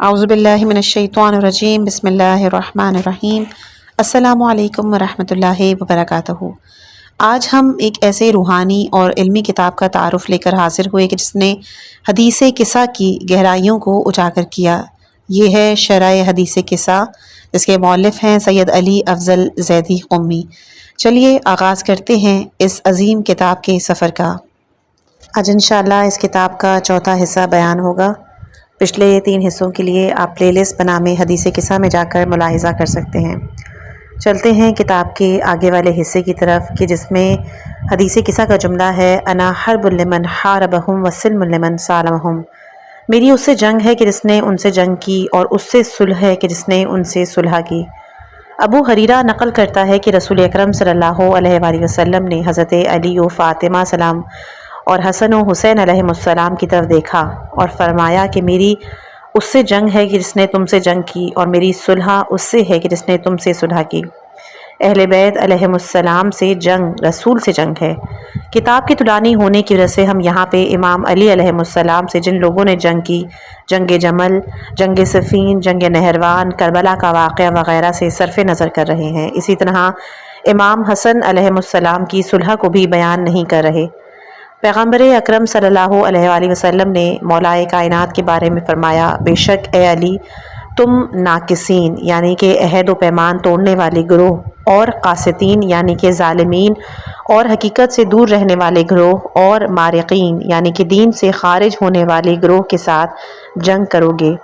اعوذ باللہ من الشیطان الرجیم بسم اللہ الرحمن الرحیم السلام علیکم ورحمۃ اللہ وبرکاتہ۔ آج ہم ایک ایسے روحانی اور علمی کتاب کا تعارف لے کر حاضر ہوئے کہ جس نے حدیث قصہ کی گہرائیوں کو اجاگر کیا۔ یہ ہے شرح حدیث قصہ، جس کے مؤلف ہیں سید علی افضل زیدی قمی۔ چلیے آغاز کرتے ہیں اس عظیم کتاب کے سفر کا۔ آج انشاءاللہ اس کتاب کا چوتھا حصہ بیان ہوگا۔ پچھلے 3 حصوں کے لیے آپ پلے لسٹ بنامے حدیث قصہ میں جا کر ملاحظہ کر سکتے ہیں۔ چلتے ہیں کتاب کے آگے والے حصے کی طرف کہ جس میں حدیث قصہ کا جملہ ہے انا حرب لمن حاربہم وسلم لمن سالمہم۔ میری اس سے جنگ ہے کہ جس نے ان سے جنگ کی اور اس سے صلح ہے کہ جس نے ان سے صلح کی۔ ابو حریرہ نقل کرتا ہے کہ رسول اکرم صلی اللہ علیہ وآلہ وسلم نے حضرت علی و فاطمہ سلام اور حسن و حسین علیہ السلام کی طرف دیکھا اور فرمایا کہ میری اس سے جنگ ہے کہ جس نے تم سے جنگ کی اور میری صلح اس سے ہے کہ جس نے تم سے صلح کی۔ اہل بیت علیہ السلام سے جنگ رسول سے جنگ ہے۔ کتاب کی طولانی ہونے کی وجہ سے ہم یہاں پہ امام علی علیہ السلام سے جن لوگوں نے جنگ کی، جنگ جمل، جنگ صفین، جنگ نہروان، کربلا کا واقعہ وغیرہ سے صرف نظر کر رہے ہیں۔ اسی طرح امام حسن علیہ السلام کی صلح کو بھی بیان نہیں کر رہے۔ پیغمبر اکرم صلی اللہ علیہ وآلہ وسلم نے مولا کائنات کے بارے میں فرمایا، بے شک اے علی تم ناقصین یعنی کہ عہد و پیمان توڑنے والے گروہ اور قاسطین یعنی کہ ظالمین اور حقیقت سے دور رہنے والے گروہ اور مارقین یعنی کہ دین سے خارج ہونے والے گروہ کے ساتھ جنگ کرو گے۔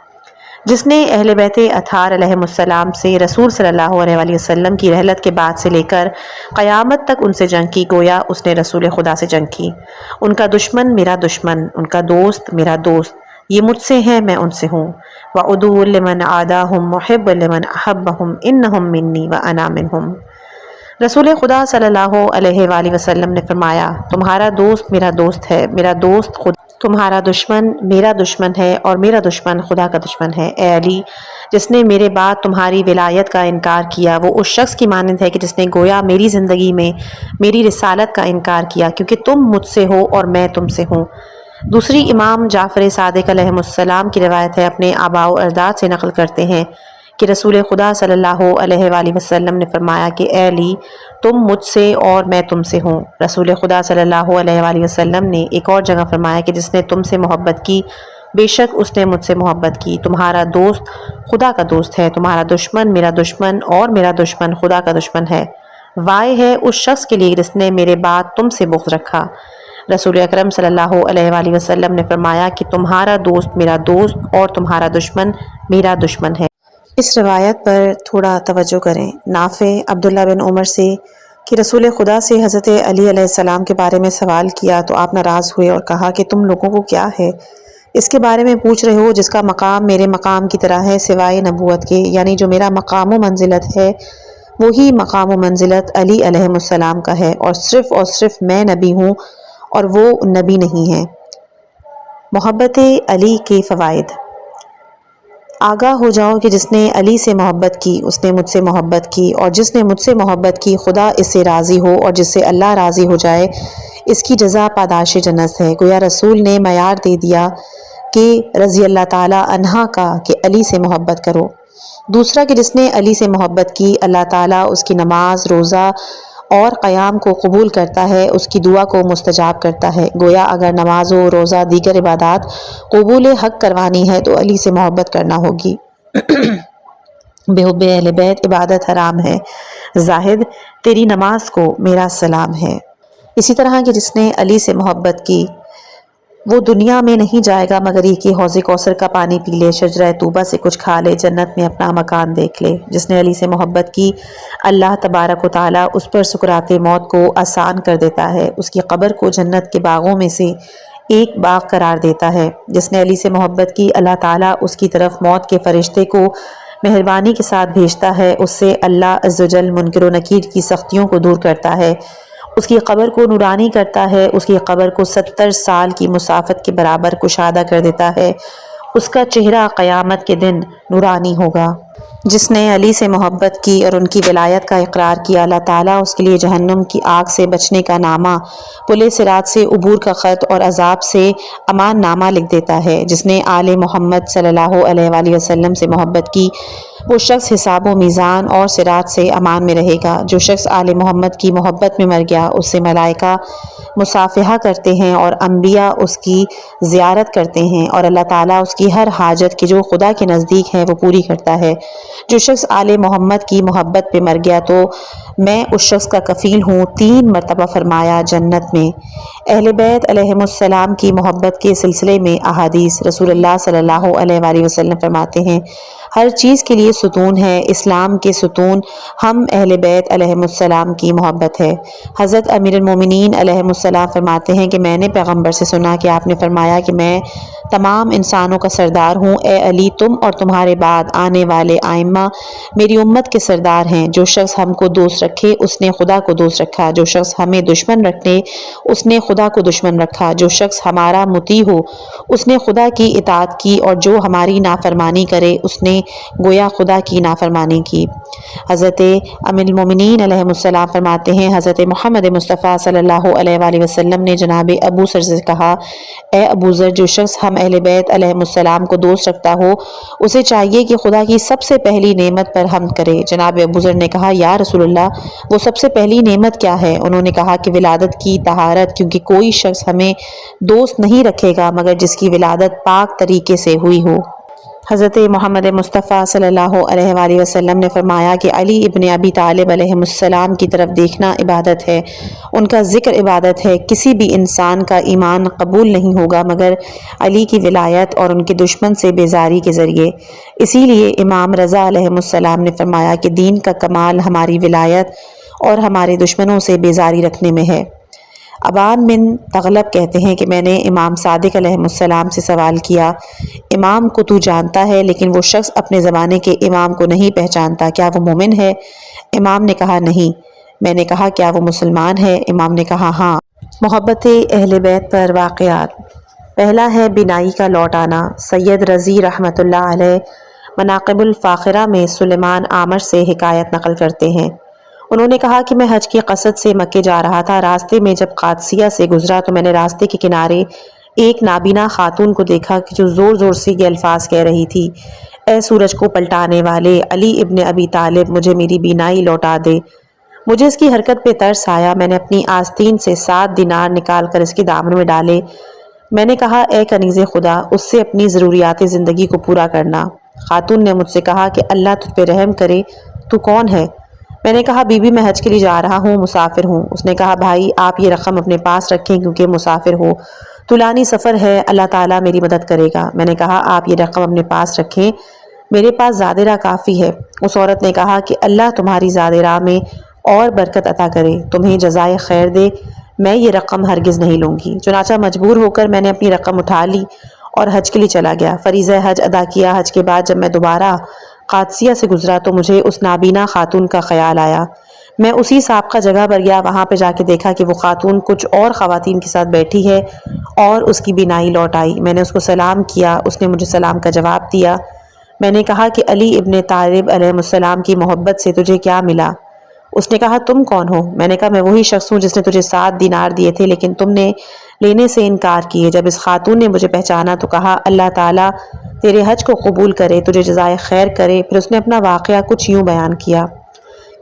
جس نے اہل بیت اطہار علیہ السلام سے رسول صلی اللہ علیہ وآلہ وسلم کی رحلت کے بعد سے لے کر قیامت تک ان سے جنگ کی، گویا اس نے رسول خدا سے جنگ کی۔ ان کا دشمن میرا دشمن، ان کا دوست میرا دوست، یہ مجھ سے ہیں میں ان سے ہوں۔ وَعُدُوٌّ لِمَنْ عَادَاهُمْ مُحِبٌّ لِمَنْ أَحَبَّهُمْ إِنَّهُمْ مِنِّي وَأَنَا مِنْهُمْ۔ رسول خدا صلی اللہ علیہ وآلہ وسلم نے فرمایا، تمہارا دوست میرا دوست ہے، میرا دوست خدا، تمہارا دشمن میرا دشمن ہے اور میرا دشمن خدا کا دشمن ہے۔ اے علی جس نے میرے بعد تمہاری ولایت کا انکار کیا وہ اس شخص کی مانند ہے کہ جس نے گویا میری زندگی میں میری رسالت کا انکار کیا، کیونکہ تم مجھ سے ہو اور میں تم سے ہوں۔ دوسری امام جعفر صادق علیہ السلام کی روایت ہے، اپنے آباء و اجداد سے نقل کرتے ہیں کہ رسول خدا صلی اللہ علیہ وآلہ وسلم نے فرمایا کہ اے علی تم مجھ سے اور میں تم سے ہوں۔ رسول خدا صلی اللہ علیہ وآلہ وسلم نے ایک اور جگہ فرمایا کہ جس نے تم سے محبت کی بے شک اس نے مجھ سے محبت کی۔ تمہارا دوست خدا کا دوست ہے، تمہارا دشمن میرا دشمن اور میرا دشمن خدا کا دشمن ہے۔ وائے ہے اس شخص کے لیے جس نے میرے بعد تم سے بغض رکھا۔ رسول اکرم صلی اللہ علیہ وآلہ وسلم نے فرمایا کہ تمہارا دوست میرا دوست اور تمہارا دشمن میرا دشمن ہے۔ اس روایت پر تھوڑا توجہ کریں۔ نافع عبداللہ بن عمر سے کہ رسول خدا سے حضرت علی علیہ السلام کے بارے میں سوال کیا تو آپ ناراض ہوئے اور کہا کہ تم لوگوں کو کیا ہے اس کے بارے میں پوچھ رہے ہو جس کا مقام میرے مقام کی طرح ہے سوائے نبوت کے، یعنی جو میرا مقام و منزلت ہے وہی مقام و منزلت علی علیہ السلام کا ہے اور صرف میں نبی ہوں اور وہ نبی نہیں ہیں۔ محبت علی کے فوائد۔ آگاہ ہو جاؤ کہ جس نے علی سے محبت کی اس نے مجھ سے محبت کی، اور جس نے مجھ سے محبت کی خدا اس سے راضی ہو، اور جس سے اللہ راضی ہو جائے اس کی جزا پاداش جنت ہے۔ گویا رسول نے معیار دے دیا کہ رضی اللہ تعالی عنہ کا کہ علی سے محبت کرو۔ دوسرا کہ جس نے علی سے محبت کی اللہ تعالیٰ اس کی نماز، روزہ اور قیام کو قبول کرتا ہے، اس کی دعا کو مستجاب کرتا ہے۔ گویا اگر نماز و روزہ دیگر عبادات قبول حق کروانی ہے تو علی سے محبت کرنا ہوگی۔ بے حب اہل بیت عبادت حرام ہے۔ زاہد تیری نماز کو میرا سلام ہے۔ اسی طرح کہ جس نے علی سے محبت کی وہ دنیا میں نہیں جائے گا مگر یہ کہ حوض کوثر کا پانی پی لے، شجرہ طوبہ سے کچھ کھا لے، جنت میں اپنا مکان دیکھ لے۔ جس نے علی سے محبت کی اللہ تبارک و تعالیٰ اس پر سکرات موت کو آسان کر دیتا ہے، اس کی قبر کو جنت کے باغوں میں سے ایک باغ قرار دیتا ہے۔ جس نے علی سے محبت کی اللہ تعالیٰ اس کی طرف موت کے فرشتے کو مہربانی کے ساتھ بھیجتا ہے، اس سے اللہ عز و جل منکر و نکیر کی سختیوں کو دور کرتا ہے، اس کی قبر کو نورانی کرتا ہے، اس کی قبر کو 70 سال کی مسافت کے برابر کشادہ کر دیتا ہے، اس کا چہرہ قیامت کے دن نورانی ہوگا۔ جس نے علی سے محبت کی اور ان کی ولایت کا اقرار کیا، اللہ تعالیٰ اس کے لیے جہنم کی آگ سے بچنے کا نامہ، پل صراط سے عبور کا خط اور عذاب سے امان نامہ لکھ دیتا ہے۔ جس نے آل محمد صلی اللہ علیہ وآلہ وسلم سے محبت کی، وہ شخص حساب و میزان اور صراط سے امان میں رہے گا۔ جو شخص آل محمد کی محبت میں مر گیا، اس سے ملائکہ مصافحہ کرتے ہیں اور انبیاء اس کی زیارت کرتے ہیں، اور اللہ تعالیٰ اس کی ہر حاجت کی جو خدا کے نزدیک ہے وہ پوری کرتا ہے۔ جو شخص آل محمد کی محبت پہ مر گیا تو میں اس شخص کا کفیل ہوں، 3 مرتبہ فرمایا جنت میں۔ اہل بیت علیہم السلام کی محبت کے سلسلے میں احادیث۔ رسول اللہ صلی اللہ علیہ وآلہ وسلم فرماتے ہیں، ہر چیز کے لیے ستون ہے، اسلام کے ستون ہم اہل بیت علیہم السلام کی محبت ہے۔ حضرت امیر المومنین علیہم السلام فرماتے ہیں کہ میں نے پیغمبر سے سنا کہ آپ نے فرمایا کہ میں تمام انسانوں کا سردار ہوں، اے علی تم اور تمہارے بعد آنے والے ائمہ میری امت کے سردار ہیں۔ جو شخص ہم کو دوست رکھے اس نے خدا کو دوست رکھا، جو شخص ہمیں دشمن رکھے اس نے خدا کو دشمن رکھا، جو شخص ہمارا مطیع ہو اس نے خدا کی اطاعت کی، اور جو ہماری نافرمانی کرے اس نے گویا خدا کی نافرمانی کی۔ حضرت امیر المومنین علیہ السلام فرماتے ہیں، حضرت محمد مصطفیٰ صلی اللہ علیہ وآلہ وسلم نے جناب ابو ذر سے کہا، اے ابو ذر، جو شخص ہم اہل بیت علیہ السلام کو دوست رکھتا ہو اسے چاہیے کہ خدا کی سب سے پہلی نعمت پر حمد کرے۔ جناب ابو ذر نے کہا، یا رسول اللہ، وہ سب سے پہلی نعمت کیا ہے؟ انہوں نے کہا کہ ولادت کی طہارت، کیونکہ کوئی شخص ہمیں دوست نہیں رکھے گا مگر جس کی ولادت پاک طریقے سے ہوئی ہو۔ حضرت محمد مصطفیٰ صلی اللہ علیہ وآلہ وسلم نے فرمایا کہ علی ابن ابی طالب علیہ السلام کی طرف دیکھنا عبادت ہے، ان کا ذکر عبادت ہے۔ کسی بھی انسان کا ایمان قبول نہیں ہوگا مگر علی کی ولایت اور ان کے دشمن سے بیزاری کے ذریعے۔ اسی لیے امام رضا علیہ السلام نے فرمایا کہ دین کا کمال ہماری ولایت اور ہمارے دشمنوں سے بیزاری رکھنے میں ہے۔ ابان بن تغلب کہتے ہیں کہ میں نے امام صادق علیہ السلام سے سوال کیا، امام کو تو جانتا ہے لیکن وہ شخص اپنے زمانے کے امام کو نہیں پہچانتا، کیا وہ مومن ہے؟ امام نے کہا نہیں۔ میں نے کہا کیا وہ مسلمان ہے؟ امام نے کہا ہاں۔ محبت اہل بیت پر واقعات۔ پہلا ہے بینائی کا لوٹ آنا۔ سید رضی رحمۃ اللہ علیہ مناقب الفاخرہ میں سلیمان عامر سے حکایت نقل کرتے ہیں۔ انہوں نے کہا کہ میں حج کی قصد سے مکے جا رہا تھا، راستے میں جب قادسیہ سے گزرا تو میں نے راستے کے کنارے ایک نابینا خاتون کو دیکھا کہ جو زور زور سے یہ الفاظ کہہ رہی تھی، اے سورج کو پلٹانے والے علی ابن ابی طالب، مجھے میری بینائی لوٹا دے۔ مجھے اس کی حرکت پہ ترس آیا، میں نے اپنی آستین سے 7 دینار نکال کر اس کی دامن میں ڈالے۔ میں نے کہا اے کنیز خدا، اس سے اپنی ضروریات زندگی کو پورا کرنا۔ خاتون نے مجھ سے کہا کہ اللہ تجھ پہ رحم کرے، تو کون ہے؟ میں نے کہا بی بی، میں حج کے لیے جا رہا ہوں، مسافر ہوں۔ اس نے کہا بھائی آپ یہ رقم اپنے پاس رکھیں کیونکہ مسافر ہو، طولانی سفر ہے، اللہ تعالیٰ میری مدد کرے گا۔ میں نے کہا آپ یہ رقم اپنے پاس رکھیں، میرے پاس زاد راہ کافی ہے۔ اس عورت نے کہا کہ اللہ تمہاری زاد راہ میں اور برکت عطا کرے، تمہیں جزائے خیر دے، میں یہ رقم ہرگز نہیں لوں گی۔ چنانچہ مجبور ہو کر میں نے اپنی رقم اٹھا لی اور حج کے لیے چلا گیا۔ فریضہ حج ادا کیا۔ حج کے بعد جب میں دوبارہ قادسیہ سے گزرا تو مجھے اس نابینا خاتون کا خیال آیا۔ میں اسی سابقہ جگہ پر گیا، وہاں پہ جا کے دیکھا کہ وہ خاتون کچھ اور خواتین کے ساتھ بیٹھی ہے اور اس کی بینائی لوٹ آئی۔ میں نے اس کو سلام کیا، اس نے مجھے سلام کا جواب دیا۔ میں نے کہا کہ علی ابن طالب علیہ السلام کی محبت سے تجھے کیا ملا؟ اس نے کہا تم کون ہو؟ میں نے کہا میں وہی شخص ہوں جس نے تجھے 7 دینار دیے تھے لیکن تم نے لینے سے انکار کیے۔ جب اس خاتون نے مجھے پہچانا تو کہا اللہ تعالیٰ تیرے حج کو قبول کرے، تجھے جزائے خیر کرے۔ پھر اس نے اپنا واقعہ کچھ یوں بیان کیا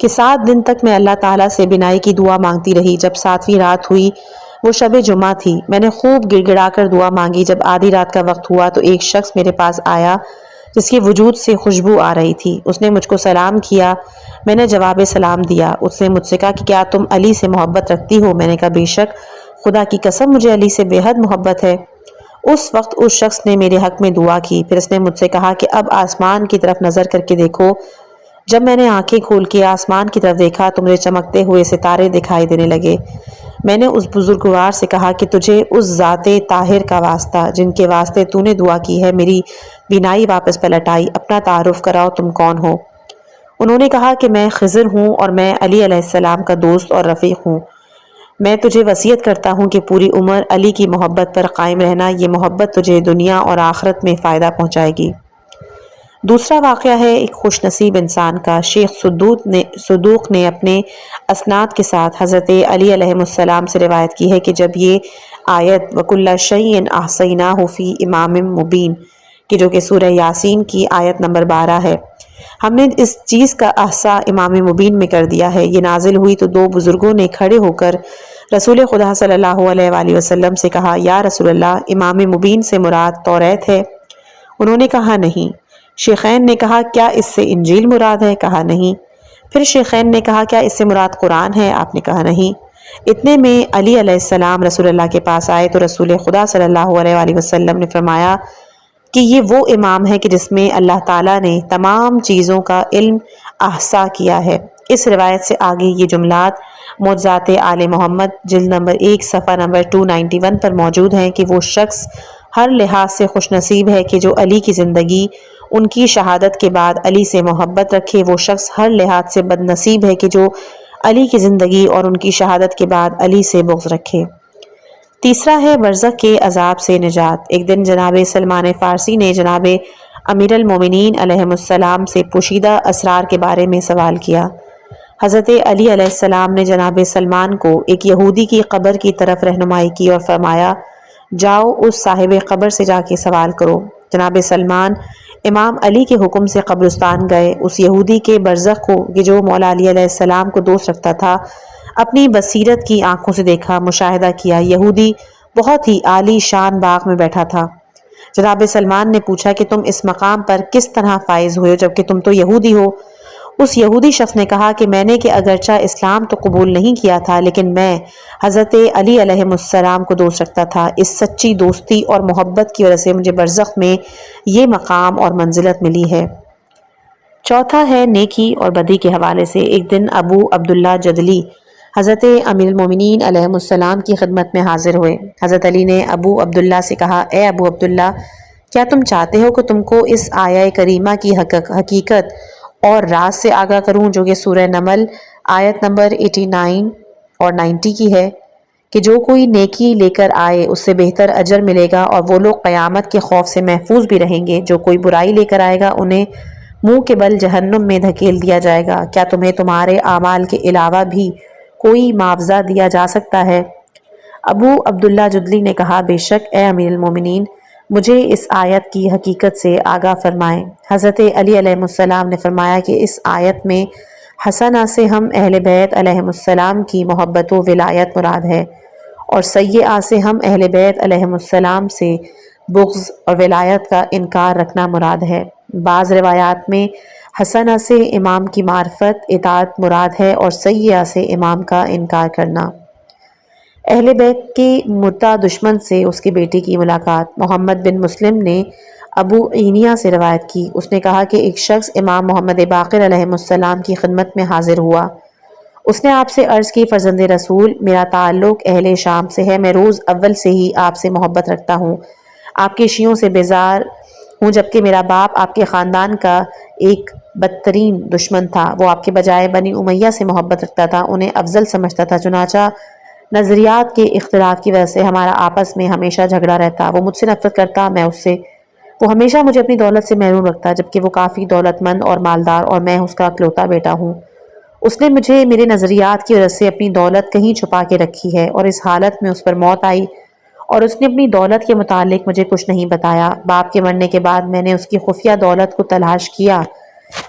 کہ 7 دن تک میں اللہ تعالیٰ سے بینائی کی دعا مانگتی رہی۔ جب 7ویں رات ہوئی، وہ شب جمعہ تھی، میں نے خوب گڑ گڑا کر دعا مانگی۔ جب آدھی رات کا وقت ہوا تو ایک شخص میرے پاس آیا جس کے وجود سے خوشبو آ رہی تھی۔ اس نے مجھ کو سلام کیا، میں نے جواب سلام دیا۔ اس نے مجھ سے کہا کہ کیا تم علی سے محبت رکھتی ہو؟ میں نے کہا بے شک، خدا کی قسم مجھے علی سے بے حد محبت ہے۔ اس وقت اس شخص نے میرے حق میں دعا کی۔ پھر اس نے مجھ سے کہا کہ اب آسمان کی طرف نظر کر کے دیکھو۔ جب میں نے آنکھیں کھول کے آسمان کی طرف دیکھا تو مجھے چمکتے ہوئے ستارے دکھائی دینے لگے۔ میں نے اس بزرگوار سے کہا کہ تجھے اس ذات طاہر کا واسطہ جن کے واسطے تو نے دعا کی ہے، میری بینائی واپس پلٹائی، اپنا تعارف کراؤ، تم کون ہو؟ انہوں نے کہا کہ میں خضر ہوں اور میں علی علیہ السلام کا دوست اور رفیق ہوں۔ میں تجھے وصیت کرتا ہوں کہ پوری عمر علی کی محبت پر قائم رہنا، یہ محبت تجھے دنیا اور آخرت میں فائدہ پہنچائے گی۔ دوسرا واقعہ ہے ایک خوش نصیب انسان کا۔ شیخ صدوق نے اپنے اسناد کے ساتھ حضرت علی علیہ السلام سے روایت کی ہے کہ جب یہ آیت وَكُلَّ شَيْءٍ أَحْصَيْنَاهُ فِي إِمَامٍ مُبِينٍ کہ جو کہ سورہ یاسین کی آیت نمبر 12 ہے، ہم نے اس چیز کا احصا امام مبین میں کر دیا ہے، یہ نازل ہوئی تو دو بزرگوں نے کھڑے ہو کر رسول خدا صلی اللہ علیہ وآلہ وسلم سے کہا، یا رسول اللہ، امام مبین سے مراد توریت ہے؟ انہوں نے کہا نہیں۔ شیخین نے کہا، کیا اس سے انجیل مراد ہے؟ کہا نہیں۔ پھر شیخین نے کہا، کیا اس سے مراد قرآن ہے؟ آپ نے کہا نہیں۔ اتنے میں علی علیہ السلام رسول اللہ کے پاس آئے تو رسول خدا صلی اللہ علیہ وآلہ وسلم نے فرمایا کہ یہ وہ امام ہے کہ جس میں اللہ تعالیٰ نے تمام چیزوں کا علم احصا کیا ہے۔ اس روایت سے آگے یہ جملات معجزات آل محمد جلد نمبر 1 صفحہ نمبر 291 پر موجود ہیں کہ وہ شخص ہر لحاظ سے خوش نصیب ہے کہ جو علی کی زندگی ان کی شہادت کے بعد علی سے محبت رکھے، وہ شخص ہر لحاظ سے بد نصیب ہے کہ جو علی کی زندگی اور ان کی شہادت کے بعد علی سے بغض رکھے۔ تیسرا ہے برزخ کے عذاب سے نجات۔ ایک دن جناب سلمان فارسی نے جناب امیر المومنین علیہ السلام سے پوشیدہ اسرار کے بارے میں سوال کیا۔ حضرت علی علیہ السلام نے جناب سلمان کو ایک یہودی کی قبر کی طرف رہنمائی کی اور فرمایا، جاؤ اس صاحب قبر سے جا کے سوال کرو۔ جناب سلمان امام علی کے حکم سے قبرستان گئے۔ اس یہودی کے برزخ کو کہ جو مولا علی علیہ السلام کو دوست رکھتا تھا اپنی بصیرت کی آنکھوں سے دیکھا، مشاہدہ کیا۔ یہودی بہت ہی عالی شان باغ میں بیٹھا تھا۔ جناب سلمان نے پوچھا کہ تم اس مقام پر کس طرح فائز ہوئے جبکہ تم تو یہودی ہو؟ اس یہودی شخص نے کہا کہ میں نے کہ اگرچہ اسلام تو قبول نہیں کیا تھا لیکن میں حضرت علی علیہ السلام کو دوست رکھتا تھا۔ اس سچی دوستی اور محبت کی وجہ سے مجھے برزخ میں یہ مقام اور منزلت ملی ہے۔ چوتھا ہے نیکی اور بدی کے حوالے سے۔ ایک دن ابو عبداللہ جدلی حضرت امیر المومنین علیہ السلام کی خدمت میں حاضر ہوئے۔ حضرت علی نے ابو عبداللہ سے کہا، اے ابو عبداللہ، کیا تم چاہتے ہو کہ تم کو اس آیہ کریمہ کی حقیقت اور راز سے آگاہ کروں جو کہ سورہ نمل آیت نمبر 89 اور 90 کی ہے کہ جو کوئی نیکی لے کر آئے اس سے بہتر اجر ملے گا اور وہ لوگ قیامت کے خوف سے محفوظ بھی رہیں گے، جو کوئی برائی لے کر آئے گا انہیں منہ کے بل جہنم میں دھکیل دیا جائے گا۔ کیا تمہیں تمہارے اعمال کے علاوہ بھی کوئی معاوضہ دیا جا سکتا ہے؟ ابو عبداللہ جدلی نے کہا، بے شک اے امیر المومنین، مجھے اس آیت کی حقیقت سے آگاہ فرمائیں۔ حضرت علی علیہ السلام نے فرمایا کہ اس آیت میں حسنہ سے ہم اہل بیت علیہ السلام کی محبت و ولایت مراد ہے اور سیئہ سے ہم اہل بیت علیہ السلام سے بغض اور ولایت کا انکار رکھنا مراد ہے۔ بعض روایات میں حسنہ سے امام کی معرفت اطاعت مراد ہے اور سیئہ سے امام کا انکار کرنا۔ اہل بیت کے مردہ دشمن سے اس کی بیٹی کی ملاقات۔ محمد بن مسلم نے ابو عینیہ سے روایت کی، اس نے کہا کہ ایک شخص امام محمد باقر علیہ السلام کی خدمت میں حاضر ہوا۔ اس نے آپ سے عرض کی، فرزند رسول، میرا تعلق اہل شام سے ہے، میں روز اول سے ہی آپ سے محبت رکھتا ہوں، آپ کے شیعوں سے بیزار ہوں، جبکہ میرا باپ آپ کے خاندان کا ایک بدترین دشمن تھا، وہ آپ کے بجائے بنی امیہ سے محبت رکھتا تھا، انہیں افضل سمجھتا تھا، چنانچہ نظریات کے اختلاف کی وجہ سے ہمارا آپس میں ہمیشہ جھگڑا رہتا، وہ مجھ سے نفرت کرتا، میں اس سے، وہ ہمیشہ مجھے اپنی دولت سے محروم رکھتا جبکہ وہ کافی دولت مند اور مالدار اور میں اس کا اکلوتا بیٹا ہوں۔ اس نے مجھے میرے نظریات کی وجہ سے اپنی دولت کہیں چھپا کے رکھی ہے اور اس حالت میں اس پر موت آئی اور اس نے اپنی دولت کے متعلق مجھے کچھ نہیں بتایا۔ باپ کے مرنے کے بعد میں نے اس کی خفیہ دولت کو تلاش کیا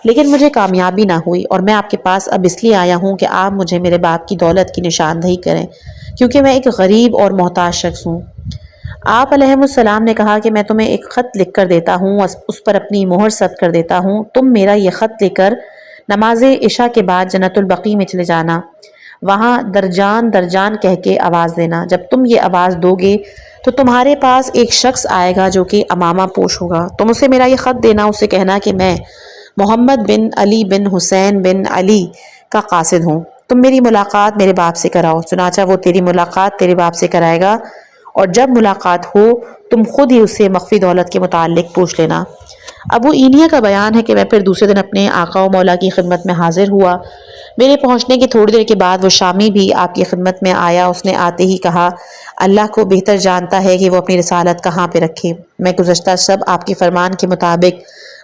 لیکن مجھے کامیابی نہ ہوئی اور میں آپ کے پاس اب اس لیے آیا ہوں کہ آپ مجھے میرے باپ کی دولت کی نشاندہی کریں کیونکہ میں ایک غریب اور محتاج شخص ہوں۔ آپ علیہ السلام نے کہا کہ میں تمہیں ایک خط لکھ کر دیتا ہوں، اس پر اپنی مہر ثبت کر دیتا ہوں، تم میرا یہ خط لے کر نماز عشاء کے بعد جنت البقیع میں چلے جانا، وہاں درجان درجان کہہ کے آواز دینا، جب تم یہ آواز دو گے تو تمہارے پاس ایک شخص آئے گا جو کہ عمامہ پوش ہوگا، تم اسے میرا یہ خط دینا، اسے کہنا کہ میں محمد بن علی بن حسین بن علی کا قاصد ہوں، تم میری ملاقات میرے باپ سے کراؤ، چنانچہ وہ تیری ملاقات تیرے باپ سے کرائے گا اور جب ملاقات ہو تم خود ہی اس سے مخفی دولت کے متعلق پوچھ لینا۔ ابو عینیہ کا بیان ہے کہ میں پھر دوسرے دن اپنے آقا و مولا کی خدمت میں حاضر ہوا، میرے پہنچنے کی تھوڑی دیر کے بعد وہ شامی بھی آپ کی خدمت میں آیا، اس نے آتے ہی کہا، اللہ کو بہتر جانتا ہے کہ وہ اپنی رسالت کہاں پہ رکھے، میں گزشتہ شب آپ کے فرمان کے مطابق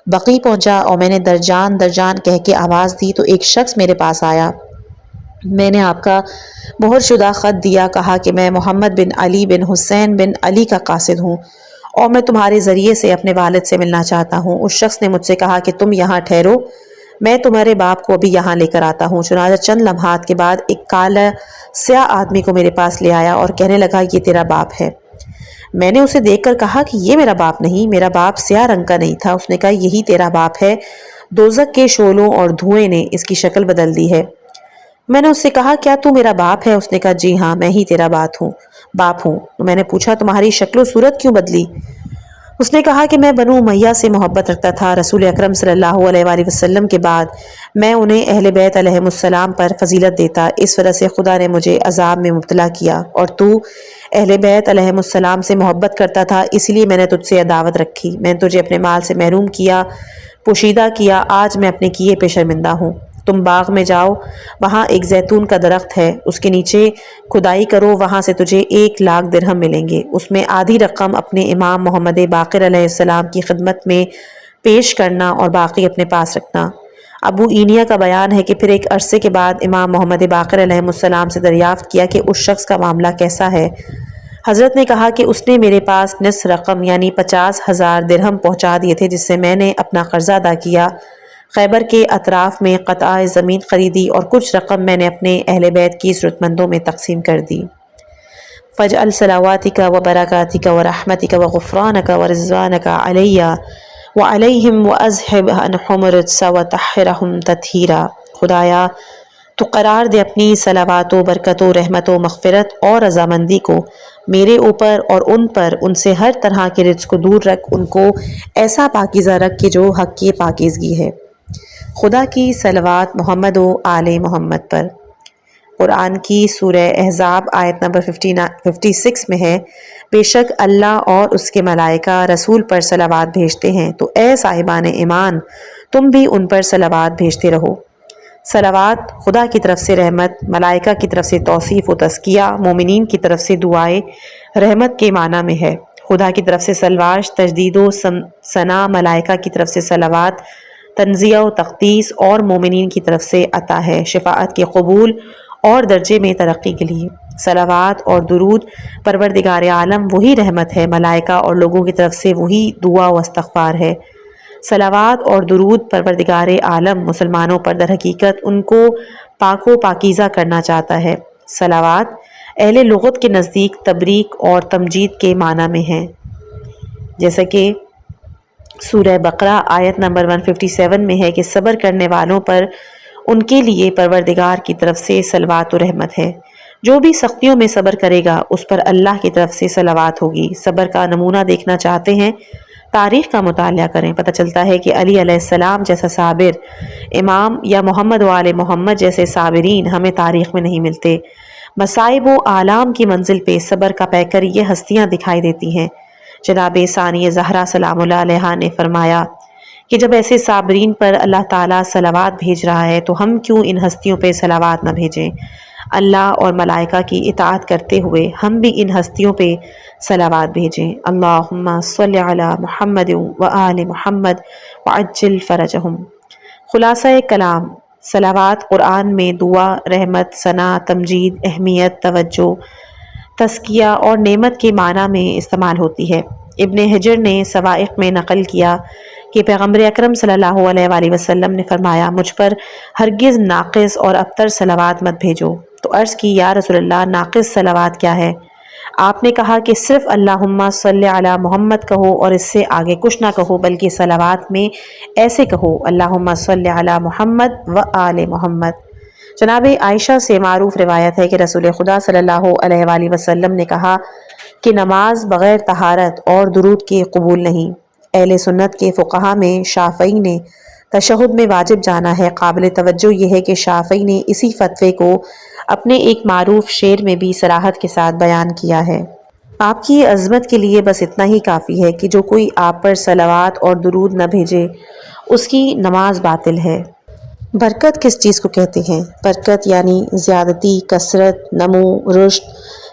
بقی پہنچا اور میں نے درجان درجان کہہ کے آواز دی تو ایک شخص میرے پاس آیا۔ میں نے آپ کا مہر شدہ خط دیا، کہا کہ میں محمد بن علی بن حسین بن علی کا قاصد ہوں اور میں تمہارے ذریعے سے اپنے والد سے ملنا چاہتا ہوں۔ اس شخص نے مجھ سے کہا کہ تم یہاں ٹھہرو، میں تمہارے باپ کو ابھی یہاں لے کر آتا ہوں۔ چنانچہ چند لمحات کے بعد ایک کالا سیاہ آدمی کو میرے پاس لے آیا اور کہنے لگا یہ تیرا باپ ہے۔ میں نے اسے دیکھ کر کہا کہ یہ میرا باپ نہیں، میرا باپ سیاہ رنگ کا نہیں تھا۔ اس نے کہا یہی تیرا باپ ہے، دوزخ کے شعلوں اور دھوئیں نے اس کی شکل بدل دی ہے۔ میں نے اس سے کہا کیا تو میرا باپ ہے؟ اس نے کہا جی ہاں، میں ہی تیرا باپ ہوں۔ تو میں نے پوچھا تمہاری شکل و صورت کیوں بدلی؟ اس نے کہا کہ میں بنو امیہ سے محبت رکھتا تھا، رسول اکرم صلی اللہ علیہ وآلہ وسلم کے بعد میں انہیں اہل بیت علیہم السلام پر فضیلت دیتا، اس وجہ سے خدا نے مجھے عذاب میں مبتلا کیا، اور تو اہل بیت علیہم السلام سے محبت کرتا تھا، اس لیے میں نے تجھ سے عداوت رکھی، میں نے تجھے اپنے مال سے محروم کیا، پوشیدہ کیا، آج میں اپنے کیے پہ شرمندہ ہوں۔ تم باغ میں جاؤ، وہاں ایک زیتون کا درخت ہے، اس کے نیچے کھدائی کرو، وہاں سے تجھے 1,00,000 درہم ملیں گے، اس میں آدھی رقم اپنے امام محمد باقر علیہ السلام کی خدمت میں پیش کرنا اور باقی اپنے پاس رکھنا۔ ابو اینیا کا بیان ہے کہ پھر ایک عرصے کے بعد امام محمد باقر علیہ السلام سے دریافت کیا کہ اس شخص کا معاملہ کیسا ہے۔ حضرت نے کہا کہ اس نے میرے پاس نصف رقم یعنی 50,000 درہم پہنچا دیے تھے، جس سے میں نے اپنا قرضہ ادا کیا، خیبر کے اطراف میں قطع زمین خریدی اور کچھ رقم میں نے اپنے اہل بیت کی ضرورت مندوں میں تقسیم کر دی۔ فَاجْعَلْ صَلَوَاتِكَ وَبَرَكَاتِكَ وَرَحْمَتِكَ وَغُفْرَانَكَ وَرِضْوَانَكَ عَلَيَّ وَعَلَيْهِمْ وَأَذْهِبْ عَنْهُمُ الرِّجْسَ وَطَهِّرْهُمْ تَطْهِيرًا۔ خدایا تو قرار دے اپنی صلوات و برکت و رحمت و مغفرت اور رضامندی کو میرے اوپر اور ان پر، ان سے ہر طرح کے رزق کو دور رکھ، ان کو ایسا پاکیزہ رکھ کہ جو حق کی پاکیزگی ہے۔ خدا کی صلوات محمد و آل محمد پر۔ قرآن کی سورہ احزاب آیت نمبر 56 میں ہے، بے شک اللہ اور اس کے ملائکہ رسول پر صلوات بھیجتے ہیں، تو اے صاحبان ایمان تم بھی ان پر صلوات بھیجتے رہو۔ صلوات خدا کی طرف سے رحمت، ملائکہ کی طرف سے توصیف و تزکیہ، مومنین کی طرف سے دعائے رحمت کے معنی میں ہے۔ خدا کی طرف سے سلواش، تجدید و ثنا، ملائکہ کی طرف سے صلوات، تنزیہ و تقدیس، اور مومنین کی طرف سے عطا ہے شفاعت کے قبول اور درجے میں ترقی کے لیے۔ صلوات اور درود پروردگار عالم وہی رحمت ہے، ملائکہ اور لوگوں کی طرف سے وہی دعا و استغفار ہے۔ صلوات اور درود پروردگار عالم مسلمانوں پر در حقیقت ان کو پاک و پاکیزہ کرنا چاہتا ہے۔ صلوات اہل لغت کے نزدیک تبریک اور تمجید کے معنی میں ہیں، جیسا کہ سورہ بقرہ آیت نمبر 157 میں ہے کہ صبر کرنے والوں پر ان کے لیے پروردگار کی طرف سے صلوات و رحمت ہے۔ جو بھی سختیوں میں صبر کرے گا اس پر اللہ کی طرف سے صلوات ہوگی۔ صبر کا نمونہ دیکھنا چاہتے ہیں، تاریخ کا مطالعہ کریں، پتہ چلتا ہے کہ علی علیہ السلام جیسا صابر امام یا محمد و آل محمد جیسے صابرین ہمیں تاریخ میں نہیں ملتے۔ مصائب و آلام کی منزل پہ صبر کا پیکر یہ ہستیاں دکھائی دیتی ہیں۔ جناب ثانی زہرا سلام اللہ علیہا نے فرمایا کہ جب ایسے صابرین پر اللہ تعالیٰ صلوات بھیج رہا ہے تو ہم کیوں ان ہستیوں پہ صلوات نہ بھیجیں؟ اللہ اور ملائکہ کی اطاعت کرتے ہوئے ہم بھی ان ہستیوں پہ صلوات بھیجیں۔ اللہم صلی علی محمد و آل محمد وعجل فرجہم۔ خلاصہ کلام، صلوات قرآن میں دعا، رحمت، ثنا، تمجید، اہمیت، توجہ، تزکیہ اور نعمت کے معنی میں استعمال ہوتی ہے۔ ابن حجر نے سوائق میں نقل کیا کہ پیغمبر اکرم صلی اللہ علیہ وآلہ وسلم نے فرمایا مجھ پر ہرگز ناقص اور ابتر صلوات مت بھیجو۔ تو عرض کی یا رسول اللہ ناقص صلوات کیا ہے؟ آپ نے کہا کہ صرف اللہم صلی علی محمد کہو اور اس سے آگے کچھ نہ کہو، بلکہ صلوات میں ایسے کہو اللہم صلی علی محمد و آل محمد۔ جناب عائشہ سے معروف روایت ہے کہ رسول خدا صلی اللہ علیہ وآلہ وسلم نے کہا کہ نماز بغیر طہارت اور درود کے قبول نہیں۔ اہل سنت کے فقہا میں شافعی نے تشہد میں واجب جانا ہے۔ قابل توجہ یہ ہے کہ شافعی نے اسی فتوے کو اپنے ایک معروف شعر میں بھی صراحت کے ساتھ بیان کیا ہے۔ آپ کی عظمت کے لیے بس اتنا ہی کافی ہے کہ جو کوئی آپ پر صلوات اور درود نہ بھیجے اس کی نماز باطل ہے۔ برکت کس چیز کو کہتے ہیں؟ برکت یعنی زیادتی، کثرت، نمو، رشد،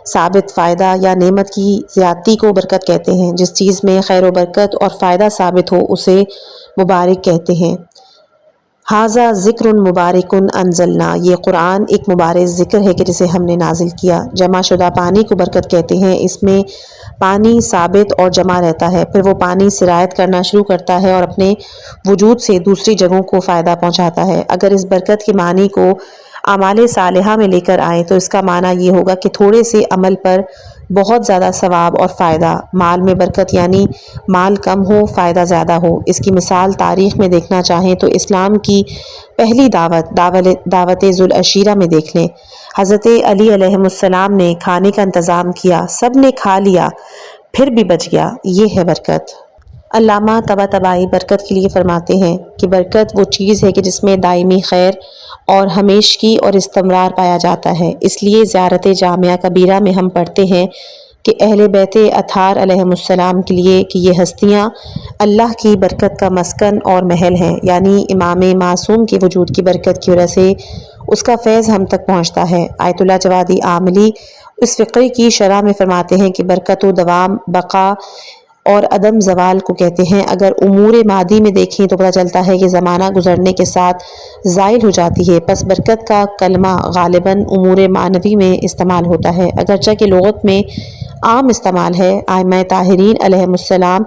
ثابت فائدہ یا نعمت کی زیادتی کو برکت کہتے ہیں۔ جس چیز میں خیر و برکت اور فائدہ ثابت ہو اسے مبارک کہتے ہیں۔ ھذا ذکر مبارک انزلنا، یہ قرآن ایک مبارک ذکر ہے کہ جسے ہم نے نازل کیا۔ جمع شدہ پانی کو برکت کہتے ہیں، اس میں پانی ثابت اور جمع رہتا ہے، پھر وہ پانی سرایت کرنا شروع کرتا ہے اور اپنے وجود سے دوسری جگہوں کو فائدہ پہنچاتا ہے۔ اگر اس برکت کے معنی کو اعمال صالحہ میں لے کر آئیں تو اس کا معنی یہ ہوگا کہ تھوڑے سے عمل پر بہت زیادہ ثواب اور فائدہ۔ مال میں برکت یعنی مال کم ہو فائدہ زیادہ ہو۔ اس کی مثال تاریخ میں دیکھنا چاہیں تو اسلام کی پہلی دعوت ذوالعشیرہ میں دیکھ لیں۔ حضرت علی علیہ السلام نے کھانے کا انتظام کیا، سب نے کھا لیا، پھر بھی بچ گیا، یہ ہے برکت۔ علامہ طباطبائی برکت کے لیے فرماتے ہیں کہ برکت وہ چیز ہے کہ جس میں دائمی خیر اور ہمیشگی اور استمرار پایا جاتا ہے۔ اس لیے زیارت جامعہ کبیرہ میں ہم پڑھتے ہیں کہ اہل بیت اطہار علیہ السلام کے لیے کہ یہ ہستیاں اللہ کی برکت کا مسکن اور محل ہیں، یعنی امام معصوم کے وجود کی برکت کی وجہ سے اس کا فیض ہم تک پہنچتا ہے۔ آیت اللہ جوادی عاملی اس فقرے کی شرح میں فرماتے ہیں کہ برکت و دوام، بقا اور عدم زوال کو کہتے ہیں۔ اگر امور مادی میں دیکھیں تو پتہ چلتا ہے کہ زمانہ گزرنے کے ساتھ زائل ہو جاتی ہے، پس برکت کا کلمہ غالباً امور معنوی میں استعمال ہوتا ہے، اگرچہ کہ لغت میں عام استعمال ہے۔ ائمہ طاہرین علیہ السلام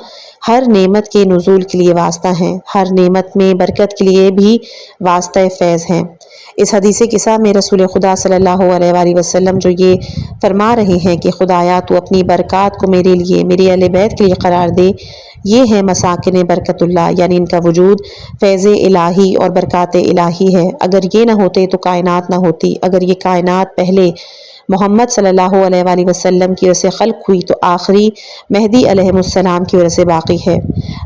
ہر نعمت کے نزول کے لیے واسطہ ہیں، ہر نعمت میں برکت کے لیے بھی واسطہ فیض ہیں۔ اس حدیث قصہ میں رسول خدا صلی اللہ علیہ وآلہ وسلم جو یہ فرما رہے ہیں کہ خدایا تو اپنی برکات کو میرے لیے، میرے اہل بیت کے لیے قرار دے، یہ ہے مساکن برکت اللہ، یعنی ان کا وجود فیض الہی اور برکات الہی ہے۔ اگر یہ نہ ہوتے تو کائنات نہ ہوتی، اگر یہ کائنات پہلے محمد صلی اللہ علیہ وآلہ وسلم کی وجہ سے خلق ہوئی تو آخری مہدی علیہ السلام کی وجہ سے باقی ہے،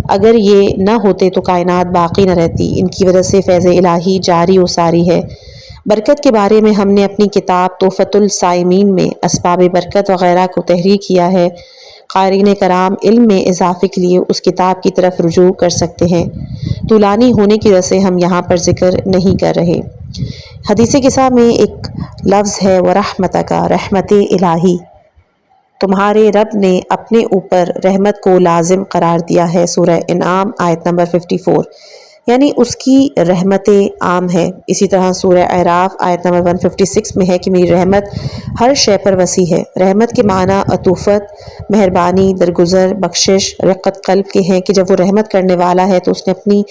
اگر یہ نہ ہوتے تو کائنات باقی نہ رہتی، ان کی وجہ سے فیض الہی جاری و ساری ہے۔ برکت کے بارے میں ہم نے اپنی کتاب تحفۃ الصائمین میں اسباب برکت وغیرہ کو تحریر کیا ہے، قارئین کرام علم میں اضافے کے لیے اس کتاب کی طرف رجوع کر سکتے ہیں، طولانی ہونے کی وجہ سے ہم یہاں پر ذکر نہیں کر رہے۔ حدیث قصہ میں ایک لفظ ہے وَرَحْمَتَكَ، رحمت الہی، تمہارے رب نے اپنے اوپر رحمت کو لازم قرار دیا ہے، سورہ انعام آیت نمبر 54، یعنی اس کی رحمت عام ہے۔ اسی طرح سورہ اعراف آیت نمبر 156 میں ہے کہ میری رحمت ہر شے پر وسیع ہے۔ رحمت کے معنی عطوفت، مہربانی، درگزر، بخشش، رقت قلب کے ہیں کہ جب وہ رحمت کرنے والا ہے تو اس نے اپنی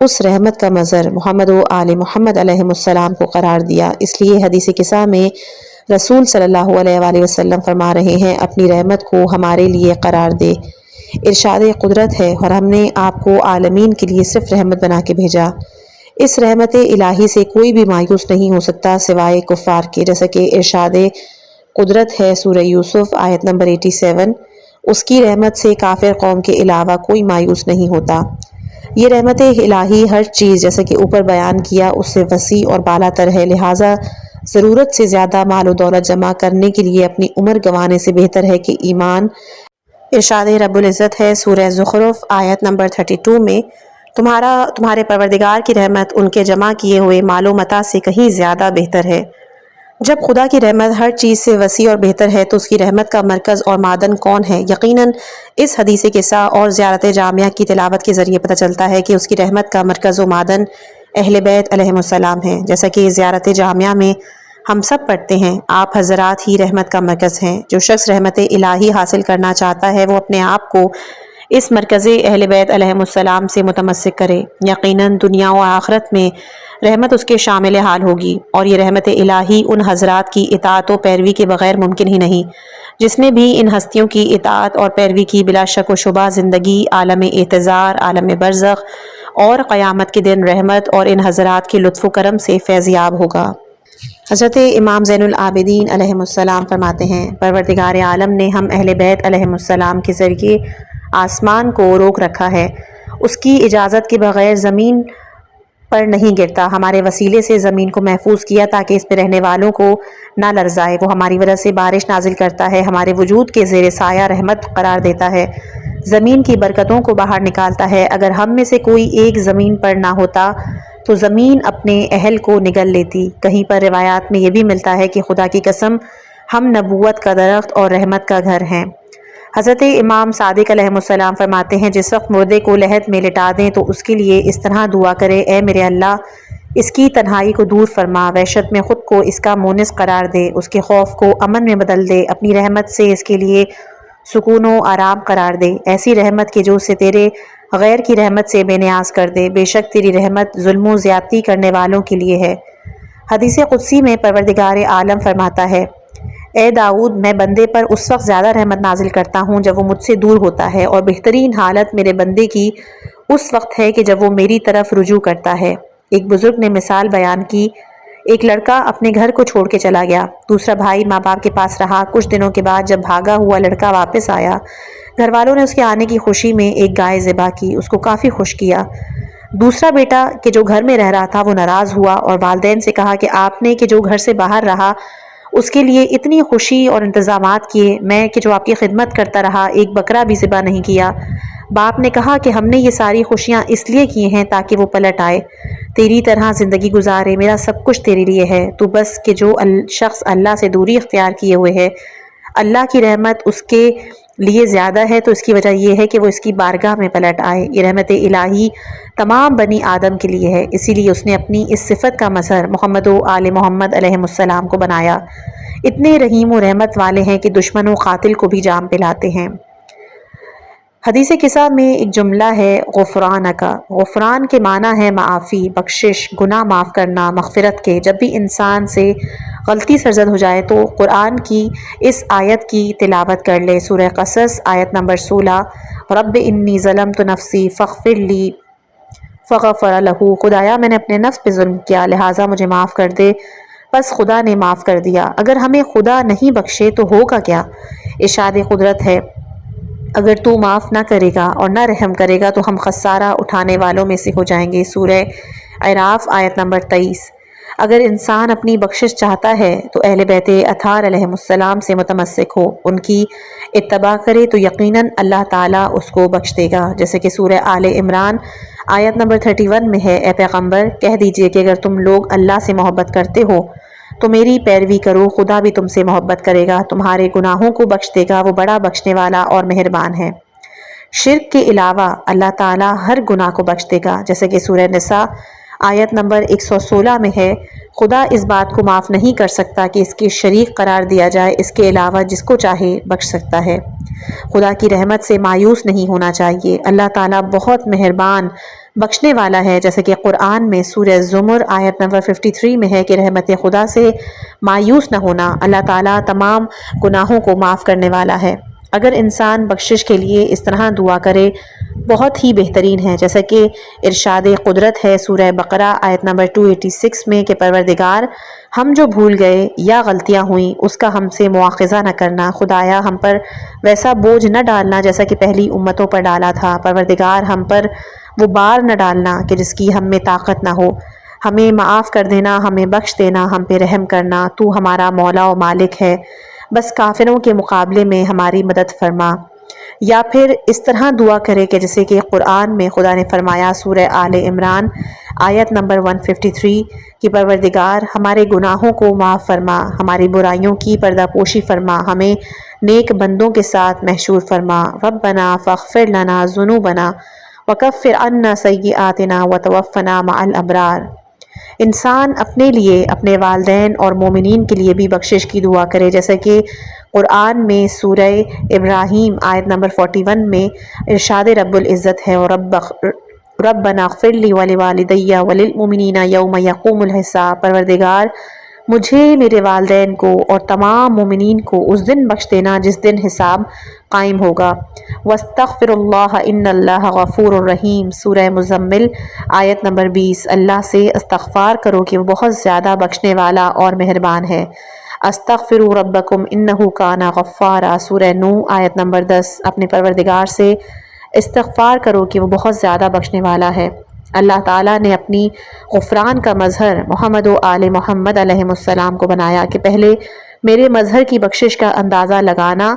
اس رحمت کا مظہر محمد و آل محمد علیہ السلام کو قرار دیا۔ اس لیے حدیث قصہ میں رسول صلی اللہ علیہ وآلہ وسلم فرما رہے ہیں اپنی رحمت کو ہمارے لیے قرار دے۔ ارشاد قدرت ہے اور ہم نے آپ کو عالمین کے لیے صرف رحمت بنا کے بھیجا۔ اس رحمت الہی سے کوئی بھی مایوس نہیں ہو سکتا سوائے کفار کے، جیسا کہ ارشاد قدرت ہے سورہ یوسف آیت نمبر 87، اس کی رحمت سے کافر قوم کے علاوہ کوئی مایوس نہیں ہوتا۔ یہ رحمت الہی ہر چیز جیسا کہ اوپر بیان کیا اس سے وسیع اور بالا تر ہے، لہٰذا ضرورت سے زیادہ مال و دولت جمع کرنے کے لیے اپنی عمر گنوانے سے بہتر ہے کہ ایمان۔ ارشاد رب العزت ہے سورہ زخرف آیت نمبر 32 میں، تمہارے پروردگار کی رحمت ان کے جمع کیے ہوئے مال و متاع سے کہیں زیادہ بہتر ہے۔ جب خدا کی رحمت ہر چیز سے وسیع اور بہتر ہے تو اس کی رحمت کا مرکز اور معدن کون ہے؟ یقیناً اس حدیث قصہ اور زیارت جامعہ کی تلاوت کے ذریعے پتہ چلتا ہے کہ اس کی رحمت کا مرکز و معدن اہل بیت علیہ السلام ہے۔ جیسا کہ زیارت جامعہ میں ہم سب پڑھتے ہیں، آپ حضرات ہی رحمت کا مرکز ہیں۔ جو شخص رحمت الہی حاصل کرنا چاہتا ہے وہ اپنے آپ کو اس مرکز اہل بیت علیہ السلام سے متمسک کرے، یقیناً دنیا و آخرت میں رحمت اس کے شامل حال ہوگی، اور یہ رحمت الہی ان حضرات کی اطاعت و پیروی کے بغیر ممکن ہی نہیں۔ جس نے بھی ان ہستیوں کی اطاعت اور پیروی کی بلا شک و شبہ زندگی، عالم اعتذار، عالم برزخ اور قیامت کے دن رحمت اور ان حضرات کے لطف و کرم سے فیضیاب ہوگا۔ حضرت امام زین العابدین علیہ السلام فرماتے ہیں پروردگار عالم نے ہم اہل بیت علیہ السلام کے ذریعے آسمان کو روک رکھا ہے، اس کی اجازت کے بغیر زمین پر نہیں گرتا، ہمارے وسیلے سے زمین کو محفوظ کیا تاکہ اس پہ رہنے والوں کو نہ لرزائے، وہ ہماری وجہ سے بارش نازل کرتا ہے، ہمارے وجود کے زیر سایہ رحمت قرار دیتا ہے، زمین کی برکتوں کو باہر نکالتا ہے۔ اگر ہم میں سے کوئی ایک زمین پر نہ ہوتا تو زمین اپنے اہل کو نگل لیتی۔ کہیں پر روایات میں یہ بھی ملتا ہے کہ خدا کی قسم ہم نبوت کا درخت اور رحمت کا گھر ہیں۔ حضرت امام صادق علیہ السلام فرماتے ہیں جس وقت مردے کو لحد میں لٹا دیں تو اس کے لیے اس طرح دعا کرے، اے میرے اللہ اس کی تنہائی کو دور فرما، وحشت میں خود کو اس کا مونس قرار دے، اس کے خوف کو امن میں بدل دے، اپنی رحمت سے اس کے لیے سکون و آرام قرار دے، ایسی رحمت کہ جو اسے تیرے غیر کی رحمت سے بے نیاز کر دے، بے شک تیری رحمت ظلم و زیادتی کرنے والوں کے لیے ہے۔ حدیث قدسی میں پروردگار عالم فرماتا ہے، اے داؤد میں بندے پر اس وقت زیادہ رحمت نازل کرتا ہوں جب وہ مجھ سے دور ہوتا ہے، اور بہترین حالت میرے بندے کی اس وقت ہے کہ جب وہ میری طرف رجوع کرتا ہے۔ ایک بزرگ نے مثال بیان کی، ایک لڑکا اپنے گھر کو چھوڑ کے چلا گیا، دوسرا بھائی ماں باپ کے پاس رہا، کچھ دنوں کے بعد جب بھاگا ہوا لڑکا واپس آیا، گھر والوں نے اس کے آنے کی خوشی میں ایک گائے ذبح کی، اس کو کافی خوش کیا۔ دوسرا بیٹا کہ جو گھر میں رہ رہا تھا وہ ناراض ہوا اور والدین سے کہا کہ آپ نے کہ جو گھر سے باہر رہا اس کے لیے اتنی خوشی اور انتظامات کیے، میں کہ جو آپ کی خدمت کرتا رہا ایک بکرا بھی ذبح نہیں کیا۔ باپ نے کہا کہ ہم نے یہ ساری خوشیاں اس لیے کی ہیں تاکہ وہ پلٹ آئے، تیری طرح زندگی گزارے، میرا سب کچھ تیرے لیے ہے، تو بس کہ جو شخص اللہ سے دوری اختیار کیے ہوئے ہے، اللہ کی رحمت اس کے لیے زیادہ ہے، تو اس کی وجہ یہ ہے کہ وہ اس کی بارگاہ میں پلٹ آئے۔ یہ رحمت الہی تمام بنی آدم کے لیے ہے، اسی لیے اس نے اپنی اس صفت کا مظہر محمد و آل محمد علیہ السلام کو بنایا۔ اتنے رحیم و رحمت والے ہیں کہ دشمن و قاتل کو بھی جام پلاتے ہیں۔ حدیث قصہ میں ایک جملہ ہے غفرانکا، غفران کے معنی ہے معافی، بخشش، گناہ معاف کرنا، مغفرت کے۔ جب بھی انسان سے غلطی سرزد ہو جائے تو قرآن کی اس آیت کی تلاوت کر لے، سورہ قصص آیت نمبر 16، رب انی ظلمت نفسی فاغفر لی فغفر لہ، خدایا میں نے اپنے نفس پہ ظلم کیا لہٰذا مجھے معاف کر دے، بس خدا نے معاف کر دیا۔ اگر ہمیں خدا نہیں بخشے تو ہوگا کیا؟ ارشاد قدرت ہے، اگر تو معاف نہ کرے گا اور نہ رحم کرے گا تو ہم خسارہ اٹھانے والوں میں سے ہو جائیں گے، سورہ اعراف آیت نمبر 23۔ اگر انسان اپنی بخشش چاہتا ہے تو اہل بیت اطہار علیہ السلام سے متمسک ہو، ان کی اتباع کرے تو یقیناً اللہ تعالیٰ اس کو بخش دے گا، جیسے کہ سورہ آل عمران آیت نمبر 31 میں ہے، اے پیغمبر کہہ دیجئے کہ اگر تم لوگ اللہ سے محبت کرتے ہو تو میری پیروی کرو، خدا بھی تم سے محبت کرے گا، تمہارے گناہوں کو بخش دے گا، وہ بڑا بخشنے والا اور مہربان ہے۔ شرک کے علاوہ اللہ تعالیٰ ہر گناہ کو بخش دے گا، جیسے کہ سورہ نساء آیت نمبر 116 میں ہے، خدا اس بات کو معاف نہیں کر سکتا کہ اس کے شریک قرار دیا جائے، اس کے علاوہ جس کو چاہے بخش سکتا ہے۔ خدا کی رحمت سے مایوس نہیں ہونا چاہیے، اللہ تعالیٰ بہت مہربان بخشنے والا ہے، جیسے کہ قرآن میں سورہ زمر آیت نمبر 53 میں ہے کہ رحمت خدا سے مایوس نہ ہونا، اللہ تعالیٰ تمام گناہوں کو معاف کرنے والا ہے۔ اگر انسان بخشش کے لیے اس طرح دعا کرے بہت ہی بہترین ہے، جیسا کہ ارشاد قدرت ہے سورہ بقرہ آیت نمبر 286 میں کہ پروردگار ہم جو بھول گئے یا غلطیاں ہوئیں اس کا ہم سے مواخذہ نہ کرنا، خدایا ہم پر ویسا بوجھ نہ ڈالنا جیسا کہ پہلی امتوں پر ڈالا تھا، پروردگار ہم پر وہ بار نہ ڈالنا کہ جس کی ہم میں طاقت نہ ہو، ہمیں معاف کر دینا، ہمیں بخش دینا، ہم پہ رحم کرنا، تو ہمارا مولا و مالک ہے، بس کافروں کے مقابلے میں ہماری مدد فرما۔ یا پھر اس طرح دعا کرے کہ جیسے کہ قرآن میں خدا نے فرمایا سورہ آل عمران آیت نمبر 153 کہ پروردگار ہمارے گناہوں کو معاف فرما، ہماری برائیوں کی پردہ پوشی فرما، ہمیں نیک بندوں کے ساتھ محشور فرما، ربنا فاغفر لنا ذنوبنا وکفر عنا سیئاتنا وتوفنا مع الابرار۔ انسان اپنے لیے، اپنے والدین اور مومنین کے لیے بھی بخشش کی دعا کرے، جیسا کہ قرآن میں سورہ ابراہیم آیت نمبر 41 میں ارشاد رب العزت ہے، ربنا اغفر لی ولوالدی وللمؤمنین یوم یقوم الحساب، پروردگار مجھے، میرے والدین کو اور تمام مومنین کو اس دن بخش دینا جس دن حساب قائم ہوگا۔ واستغفر اللہ ان اللہ غفور الرحیم، سورہ مزمل آیت نمبر 20، اللہ سے استغفار کرو کہ وہ بہت زیادہ بخشنے والا اور مہربان ہے۔ استغفروا ربکم انہ کان غفارا، سورہ نوح آیت نمبر 10، اپنے پروردگار سے استغفار کرو کہ وہ بہت زیادہ بخشنے والا ہے۔ اللہ تعالیٰ نے اپنی غفران کا مظہر محمد و آل محمد علیہ السلام کو بنایا کہ پہلے میرے مظہر کی بخشش کا اندازہ لگانا،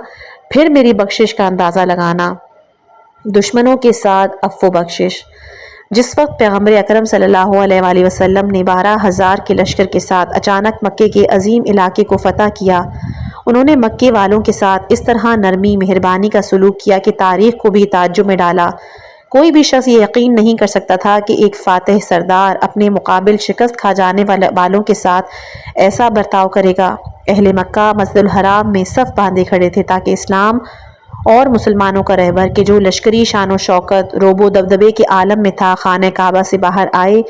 پھر میری بخشش کا اندازہ لگانا، دشمنوں کے ساتھ عفو بخشش۔ جس وقت پیغمبر اکرم صلی اللہ علیہ وآلہ وسلم نے 12,000 کے لشکر کے ساتھ اچانک مکے کے عظیم علاقے کو فتح کیا انہوں نے مکے والوں کے ساتھ اس طرح نرمی مہربانی کا سلوک کیا کہ تاریخ کو بھی تعجب میں ڈالا۔ کوئی بھی شخص یہ یقین نہیں کر سکتا تھا کہ ایک فاتح سردار اپنے مقابل شکست کھا جانے والوں کے ساتھ ایسا برتاؤ کرے گا۔ اہل مکہ مسجد الحرام میں صف باندھے کھڑے تھے تاکہ اسلام اور مسلمانوں کا رہبر کہ جو لشکری شان و شوکت روب و دبدبے کے عالم میں تھا خانہ کعبہ سے باہر آئے۔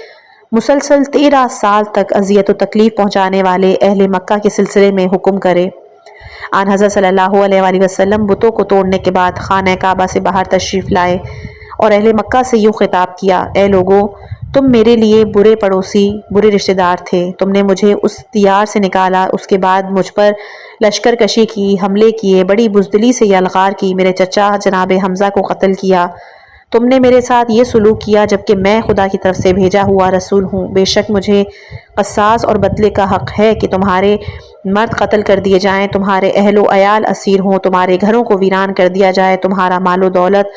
مسلسل 13 سال تک اذیت و تکلیف پہنچانے والے اہل مکہ کے سلسلے میں حکم کرے۔ آن حضرت صلی اللہ علیہ وآلہ وسلم بتوں کو توڑنے کے بعد خانہ کعبہ سے باہر تشریف لائے اور اہل مکہ سے یوں خطاب کیا: اے لوگو، تم میرے لیے برے پڑوسی، برے رشتہ دار تھے۔ تم نے مجھے اس دیار سے نکالا، اس کے بعد مجھ پر لشکر کشی کی، حملے کیے، بڑی بزدلی سے یلغار کی، میرے چچا جناب حمزہ کو قتل کیا۔ تم نے میرے ساتھ یہ سلوک کیا جبکہ میں خدا کی طرف سے بھیجا ہوا رسول ہوں۔ بے شک مجھے قصاص اور بدلے کا حق ہے کہ تمہارے مرد قتل کر دیے جائیں، تمہارے اہل و عیال اسیر ہوں، تمہارے گھروں کو ویران کر دیا جائے، تمہارا مال و دولت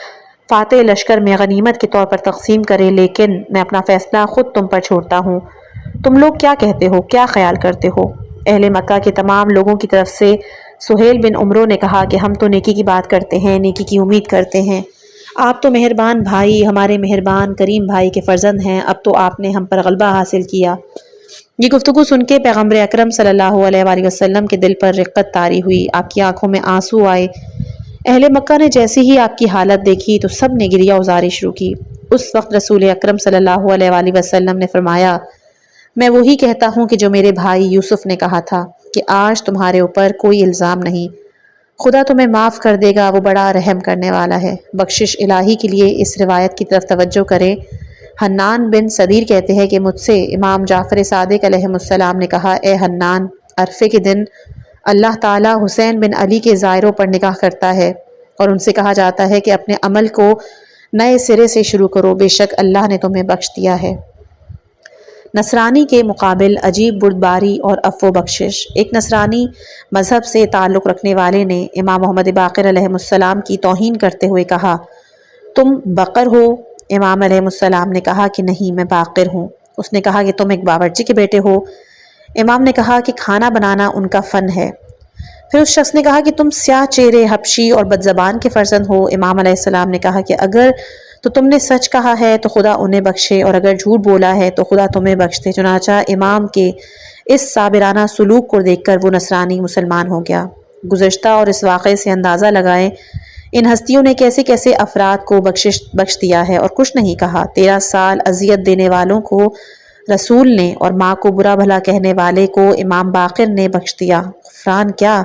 فاتح لشکر میں غنیمت کے طور پر تقسیم کرے، لیکن میں اپنا فیصلہ خود تم پر چھوڑتا ہوں۔ تم لوگ کیا کہتے ہو، کیا خیال کرتے ہو؟ اہل مکہ کے تمام لوگوں کی طرف سے سہیل بن عمرو نے کہا کہ ہم تو نیکی کی بات کرتے ہیں، نیکی کی امید کرتے ہیں۔ آپ تو مہربان بھائی، ہمارے مہربان کریم بھائی کے فرزند ہیں، اب تو آپ نے ہم پر غلبہ حاصل کیا۔ یہ گفتگو سن کے پیغمبر اکرم صلی اللہ علیہ وآلہ وسلم کے دل پر رقت طاری ہوئی، آپ کی آنکھوں میں آنسو آئے۔ اہل مکہ نے جیسے ہی آپ کی حالت دیکھی تو سب نے گریہ ازاری شروع کی۔ اس وقت رسول اکرم صلی اللہ علیہ وآلہ وسلم نے فرمایا: میں وہی کہتا ہوں کہ جو میرے بھائی یوسف نے کہا تھا کہ آج تمہارے اوپر کوئی الزام نہیں، خدا تمہیں معاف کر دے گا، وہ بڑا رحم کرنے والا ہے۔ بخشش الہی کے لیے اس روایت کی طرف توجہ کریں۔ حنان بن صدیر کہتے ہیں کہ مجھ سے امام جعفر صادق علیہ السلام نے کہا: اے حنان، عرفے کے دن اللہ تعالیٰ حسین بن علی کے زائروں پر نگاہ کرتا ہے اور ان سے کہا جاتا ہے کہ اپنے عمل کو نئے سرے سے شروع کرو، بے شک اللہ نے تمہیں بخش دیا ہے۔ نصرانی کے مقابل عجیب بردباری اور عفو و بخشش۔ ایک نصرانی مذہب سے تعلق رکھنے والے نے امام محمد باقر علیہ السلام کی توہین کرتے ہوئے کہا: تم بقر ہو؟ امام علیہ السلام نے کہا کہ نہیں، میں باقر ہوں۔ اس نے کہا کہ تم ایک باورچی کے بیٹے ہو؟ امام نے کہا کہ کھانا بنانا ان کا فن ہے۔ پھر اس شخص نے کہا کہ تم سیاہ چہرے حبشی اور بد زبان کے فرزند ہو۔ امام علیہ السلام نے کہا کہ اگر تو تم نے سچ کہا ہے تو خدا انہیں بخشے، اور اگر جھوٹ بولا ہے تو خدا تمہیں بخش دے۔ چنانچہ امام کے اس صابرانہ سلوک کو دیکھ کر وہ نصرانی مسلمان ہو گیا۔ گزشتہ اور اس واقعے سے اندازہ لگائیں ان ہستیوں نے کیسے کیسے افراد کو بخش دیا ہے اور کچھ نہیں کہا۔ 13 سال اذیت دینے والوں کو رسول نے اور ماں کو برا بھلا کہنے والے کو امام باقر نے بخش دیا۔ غفران کیا؟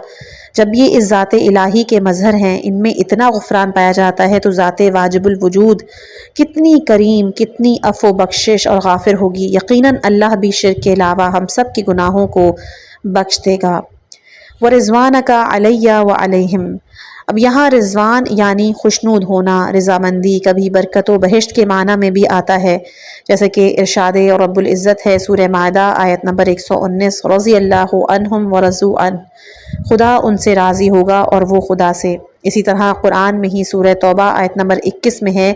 جب یہ اس ذات الہی کے مظہر ہیں، ان میں اتنا غفران پایا جاتا ہے تو ذات واجب الوجود کتنی کریم، کتنی عفو بخشش اور غافر ہوگی۔ یقیناً اللہ بھی شرک کے علاوہ ہم سب کے گناہوں کو بخش دے گا۔ وَرِضْوَانَكَ عَلَيَّ وَعَلَيْهِمْ۔ اب یہاں رضوان یعنی خوشنود ہونا، رضامندی، کبھی برکت و بہشت کے معنی میں بھی آتا ہے، جیسے کہ ارشاد اور رب العزت ہے سورہ مائدہ آیت نمبر 119: رضی اللہ عنہم ورضوا عنہ، خدا ان سے راضی ہوگا اور وہ خدا سے۔ اسی طرح قرآن میں ہی سورہ توبہ آیت نمبر 21 میں ہے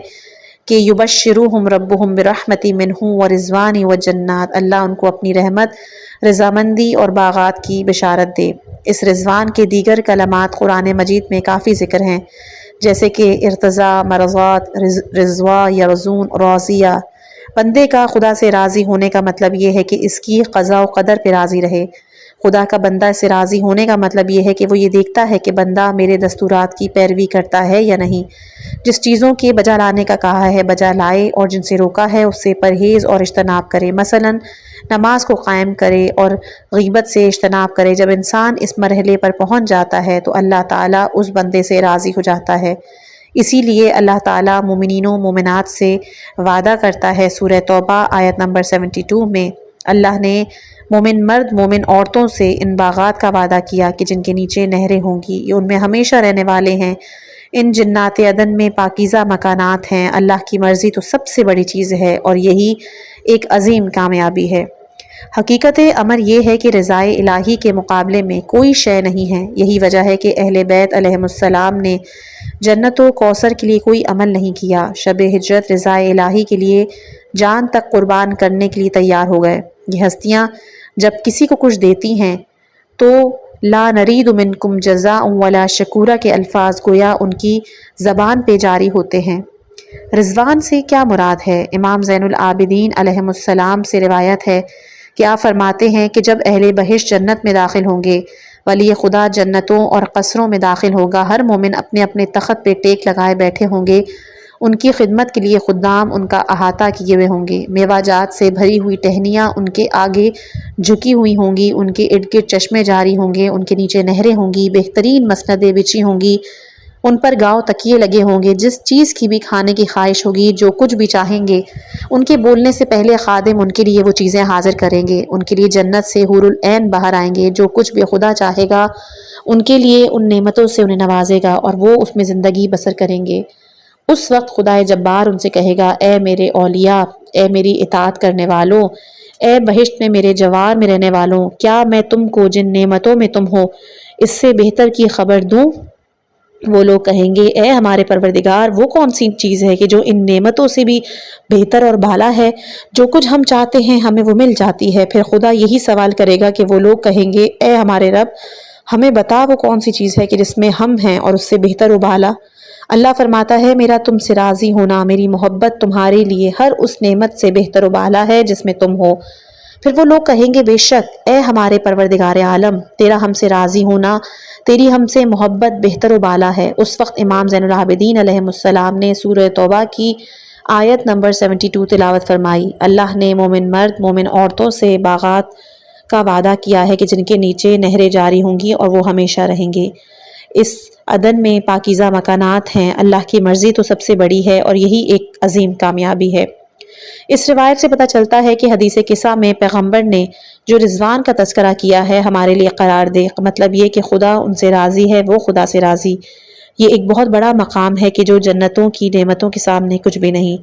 کہ یبشرہم ربہم برحمت منہ ورضوان وجنات، اللہ ان کو اپنی رحمت، رضامندی اور باغات کی بشارت دے۔ اس رضوان کے دیگر کلمات قرآن مجید میں کافی ذکر ہیں، جیسے کہ ارتضا، مرضات، رضوا، یرزون، راضیہ۔ بندے کا خدا سے راضی ہونے کا مطلب یہ ہے کہ اس کی قضاء و قدر پہ راضی رہے۔ خدا کا بندہ سے راضی ہونے کا مطلب یہ ہے کہ وہ یہ دیکھتا ہے کہ بندہ میرے دستورات کی پیروی کرتا ہے یا نہیں، جس چیزوں کے بجا لانے کا کہا ہے بجا لائے، اور جن سے روکا ہے اس سے پرہیز اور اجتناب کرے۔ مثلا نماز کو قائم کرے اور غیبت سے اجتناب کرے۔ جب انسان اس مرحلے پر پہنچ جاتا ہے تو اللہ تعالیٰ اس بندے سے راضی ہو جاتا ہے۔ اسی لیے اللہ تعالیٰ مومنین و مومنات سے وعدہ کرتا ہے سورہ توبہ آیت نمبر 72 میں، اللہ نے مومن مرد مومن عورتوں سے ان باغات کا وعدہ کیا کہ جن کے نیچے نہریں ہوں گی، یہ ان میں ہمیشہ رہنے والے ہیں۔ ان جنات عدن میں پاکیزہ مکانات ہیں۔ اللہ کی مرضی تو سب سے بڑی چیز ہے اور یہی ایک عظیم کامیابی ہے۔ حقیقت امر یہ ہے کہ رضائے الہی کے مقابلے میں کوئی شے نہیں ہے۔ یہی وجہ ہے کہ اہل بیت علیہ السلام نے جنت و کوثر کے لیے کوئی عمل نہیں کیا۔ شب ہجرت رضائے الہی کے لیے جان تک قربان کرنے کے لیے تیار ہو گئے۔ یہ ہستیاں جب کسی کو کچھ دیتی ہیں تو لا نرید منکم جزاء ولا شکورا کے الفاظ گویا ان کی زبان پہ جاری ہوتے ہیں۔ رضوان سے کیا مراد ہے؟ امام زین العابدین علیہ السلام سے روایت ہے کہ آپ فرماتے ہیں کہ جب اہل بہشت جنت میں داخل ہوں گے، ولی خدا جنتوں اور قصروں میں داخل ہوگا، ہر مومن اپنے اپنے تخت پہ ٹیک لگائے بیٹھے ہوں گے، ان کی خدمت کے لیے خدام ان کا احاطہ کیے ہوئے ہوں گے، میوہ جات سے بھری ہوئی ٹہنیاں ان کے آگے جھکی ہوئی ہوں گی، ان کے ارد گرد چشمے جاری ہوں گے، ان کے نیچے نہریں ہوں گی، بہترین مسندیں بچھی ہوں گی، ان پر گاؤ تکیے لگے ہوں گے، جس چیز کی بھی کھانے کی خواہش ہوگی، جو کچھ بھی چاہیں گے، ان کے بولنے سے پہلے خادم ان کے لیے وہ چیزیں حاضر کریں گے، ان کے لیے جنت سے حور العین باہر آئیں گے، جو کچھ بھی خدا چاہے گا ان کے لیے ان نعمتوں سے انہیں نوازے گا اور وہ اس میں زندگی بسر کریں گے۔ اس وقت خدائے جبار ان سے کہے گا، اے میرے اولیاء، اے میری اطاعت کرنے والوں، اے بہشت میں میرے جوار میں رہنے والوں، کیا میں تم کو جن نعمتوں میں تم ہو اس سے بہتر کی خبر دوں؟ وہ لوگ کہیں گے، اے ہمارے پروردگار، وہ کون سی چیز ہے کہ جو ان نعمتوں سے بھی بہتر اور بالا ہے؟ جو کچھ ہم چاہتے ہیں ہمیں وہ مل جاتی ہے۔ پھر خدا یہی سوال کرے گا کہ وہ لوگ کہیں گے، اے ہمارے رب، ہمیں بتا وہ کون سی چیز ہے کہ جس میں ہم ہیں اور اس سے بہتر و بالا؟ اللہ فرماتا ہے، میرا تم سے راضی ہونا، میری محبت تمہارے لیے ہر اس نعمت سے بہتر و بالا ہے جس میں تم ہو۔ پھر وہ لوگ کہیں گے، بے شک اے ہمارے پروردگار عالم، تیرا ہم سے راضی ہونا، تیری ہم سے محبت بہتر و بالا ہے۔ اس وقت امام زین العابدین علیہ السلام نے سورہ توبہ کی آیت نمبر 72 تلاوت فرمائی۔ اللہ نے مومن مرد مومن عورتوں سے باغات کا وعدہ کیا ہے کہ جن کے نیچے نہریں جاری ہوں گی اور وہ ہمیشہ رہیں گے۔ اس عدن میں پاکیزہ مکانات ہیں۔ اللہ کی مرضی تو سب سے بڑی ہے اور یہی ایک عظیم کامیابی ہے۔ اس روایت سے پتہ چلتا ہے کہ حدیث قصہ میں پیغمبر نے جو رضوان کا تذکرہ کیا ہے ہمارے لیے قرار دے، مطلب یہ کہ خدا ان سے راضی ہے، وہ خدا سے راضی۔ یہ ایک بہت بڑا مقام ہے کہ جو جنتوں کی نعمتوں کے سامنے کچھ بھی نہیں۔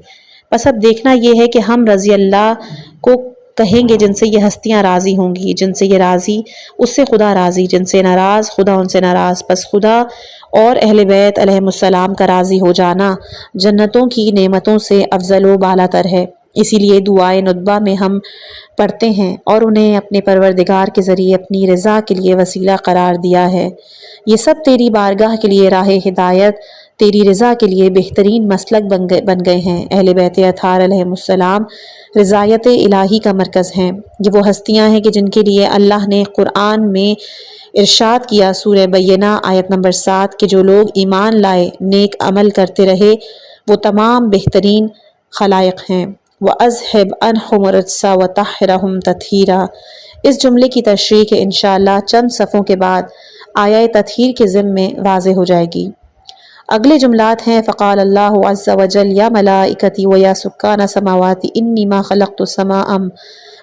بس اب دیکھنا یہ ہے کہ ہم رضی اللہ کو کہیں گے جن سے یہ ہستیاں راضی ہوں گی، جن سے یہ راضی اس سے خدا راضی، جن سے ناراض خدا ان سے ناراض۔ بس خدا اور اہل بیت علیہ السلام کا راضی ہو جانا جنتوں کی نعمتوں سے افضل و بالا تر ہے۔ اسی لیے دعائے ندبہ میں ہم پڑھتے ہیں اور انہیں اپنے پروردگار کے ذریعے اپنی رضا کے لیے وسیلہ قرار دیا ہے۔ یہ سب تیری بارگاہ کے لیے راہ ہدایت، تیری رضا کے لیے بہترین مسلک بن گئے ہیں۔ اہل بیت اطہار علیہ السلام رضایت الہی کا مرکز ہیں۔ یہ وہ ہستیاں ہیں کہ جن کے لیے اللہ نے قرآن میں ارشاد کیا، سورہ بینہ آیت نمبر 7، کہ جو لوگ ایمان لائے، نیک عمل کرتے رہے، وہ تمام بہترین خلائق ہیں۔ وَأَذْهِبْ عَنْهُمُ الرِّجْسَ وَطَهِّرْهُمْ تَطْهِيرًا۔ اس جملے کی تشریح کے انشاءاللہ چند صفوں کے بعد آیہ تطہیر کے ضمن میں واضح ہو جائے گی۔ اگلے جملات ہیں، فقال اللہ عز وجل یا ملائکتی و یا سکان سماواتی انی ما خلقت السماء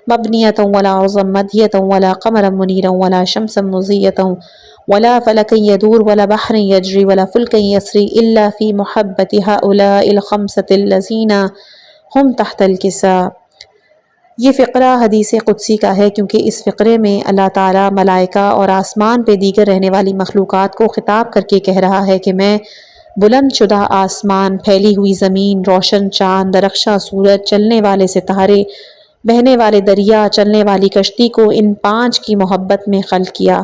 مبنیتا ولا عرضا مدیتا ولا قمرا منیرا ولا شمسا مضیتا ولا فلکا یدور ولا بحر یجری ولا فلکا یسری الا فی محبت هؤلاء الخمسة الذین ہم تحت الکساء۔ یہ فقرہ حدیث قدسی کا ہے کیونکہ اس فقرے میں اللہ تعالیٰ ملائکہ اور آسمان پہ دیگر رہنے والی مخلوقات کو خطاب کر کے کہہ رہا ہے کہ میں بلند شدہ آسمان، پھیلی ہوئی زمین، روشن چاند، درخشاں سورج، چلنے والے ستارے، بہنے والے دریا، چلنے والی کشتی کو ان 5 کی محبت میں خلق کیا۔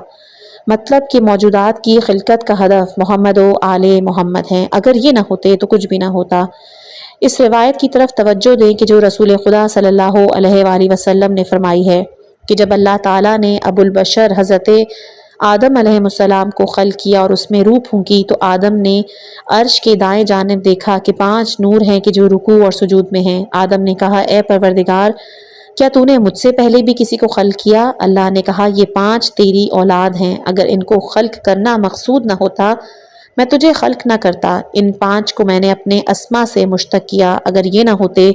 مطلب کہ موجودات کی خلقت کا ہدف محمد و آل محمد ہیں۔ اگر یہ نہ ہوتے تو کچھ بھی نہ ہوتا۔ اس روایت کی طرف توجہ دیں کہ جو رسول خدا صلی اللہ علیہ وآلہ وسلم نے فرمائی ہے کہ جب اللہ تعالیٰ نے ابو البشر حضرت آدم علیہ السلام کو خلق کیا اور اس میں روح پھونکی تو آدم نے عرش کے دائیں جانب دیکھا کہ 5 نور ہیں کہ جو رکوع اور سجود میں ہیں۔ آدم نے کہا، اے پروردگار، کیا تو نے مجھ سے پہلے بھی کسی کو خلق کیا؟ اللہ نے کہا، یہ 5 تیری اولاد ہیں، اگر ان کو خلق کرنا مقصود نہ ہوتا میں تجھے خلق نہ کرتا۔ ان 5 کو میں نے اپنے اسما سے مشتق کیا، اگر یہ نہ ہوتے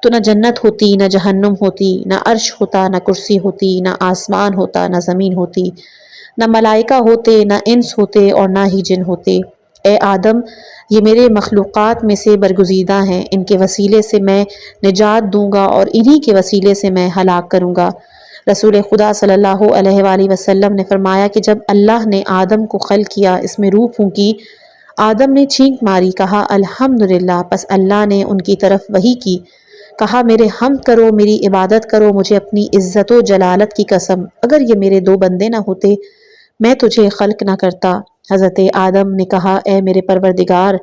تو نہ جنت ہوتی، نہ جہنم ہوتی، نہ عرش ہوتا، نہ کرسی ہوتی، نہ آسمان ہوتا، نہ زمین ہوتی، نہ ملائکہ ہوتے، نہ انس ہوتے اور نہ ہی جن ہوتے۔ اے آدم، یہ میرے مخلوقات میں سے برگزیدہ ہیں، ان کے وسیلے سے میں نجات دوں گا اور انہی کے وسیلے سے میں ہلاک کروں گا۔ رسول خدا صلی اللہ علیہ وآلہ وسلم نے فرمایا کہ جب اللہ نے آدم کو خلق کیا، اس میں روح پھونکی، آدم نے چھینک ماری، کہا الحمدللہ، پس اللہ نے ان کی طرف وحی کی، کہا میرے حمد کرو، میری عبادت کرو، مجھے اپنی عزت و جلالت کی قسم، اگر یہ میرے 2 بندے نہ ہوتے میں تجھے خلق نہ کرتا۔ حضرت آدم نے کہا اے میرے پروردگار،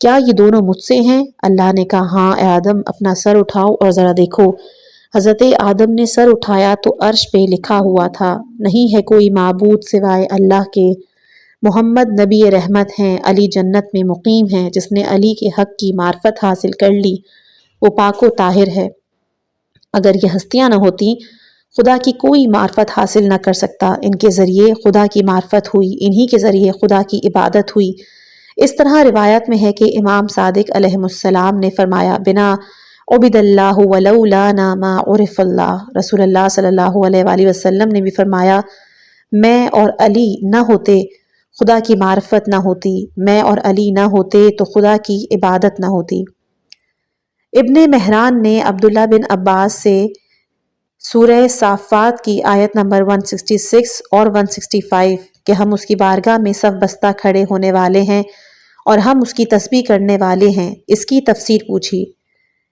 کیا یہ دونوں مجھ سے ہیں؟ اللہ نے کہا ہاں اے آدم، اپنا سر اٹھاؤ اور ذرا دیکھو۔ حضرت آدم نے سر اٹھایا تو عرش پہ لکھا ہوا تھا، نہیں ہے کوئی معبود سوائے اللہ کے، محمد نبی رحمت ہیں، علی جنت میں مقیم ہیں، جس نے علی کے حق کی معرفت حاصل کر لی وہ پاک و طاہر ہے۔ اگر یہ ہستیاں نہ ہوتی خدا کی کوئی معرفت حاصل نہ کر سکتا، ان کے ذریعے خدا کی معرفت ہوئی، انہی کے ذریعے خدا کی عبادت ہوئی۔ اس طرح روایت میں ہے کہ امام صادق علیہ السلام نے فرمایا بنا عبد اللہ ولولا ما عرف اللہ۔ رسول اللہ صلی اللہ علیہ وآلہ وسلم نے بھی فرمایا میں اور علی نہ ہوتے خدا کی معرفت نہ ہوتی، میں اور علی نہ ہوتے تو خدا کی عبادت نہ ہوتی۔ ابن مہران نے عبداللہ بن عباس سے سورہ صافات کی آیت نمبر 166 اور 165 کہ ہم اس کی بارگاہ میں صف بستہ کھڑے ہونے والے ہیں اور ہم اس کی تسبیح کرنے والے ہیں، اس کی تفسیر پوچھی۔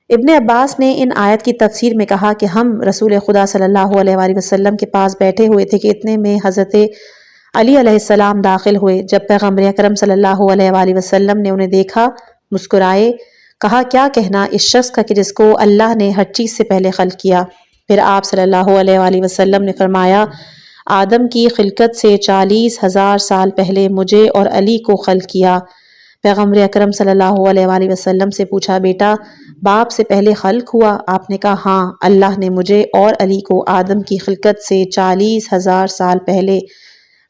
ابن عباس نے ان آیت کی تفسیر میں کہا کہ ہم رسول خدا صلی اللہ علیہ وآلہ وسلم کے پاس بیٹھے ہوئے تھے کہ اتنے میں حضرت علی علیہ السلام داخل ہوئے۔ جب پیغمبر اکرم صلی اللہ علیہ وآلہ وسلم نے انہیں دیکھا، مسکرائے، کہا کیا کہنا اس شخص کا کہ جس کو اللہ نے ہر چیز سے پہلے خلق کیا۔ پھر آپ صلی اللہ علیہ وآلہ وسلم نے فرمایا آدم کی خلقت سے 40,000 سال پہلے مجھے اور علی کو خلق کیا۔ پیغمبر اکرم صلی اللہ علیہ وآلہ وسلم سے پوچھا بیٹا باپ سے پہلے خلق ہوا؟ آپ نے کہا ہاں، اللہ نے مجھے اور علی کو آدم کی خلقت سے 40,000 سال پہلے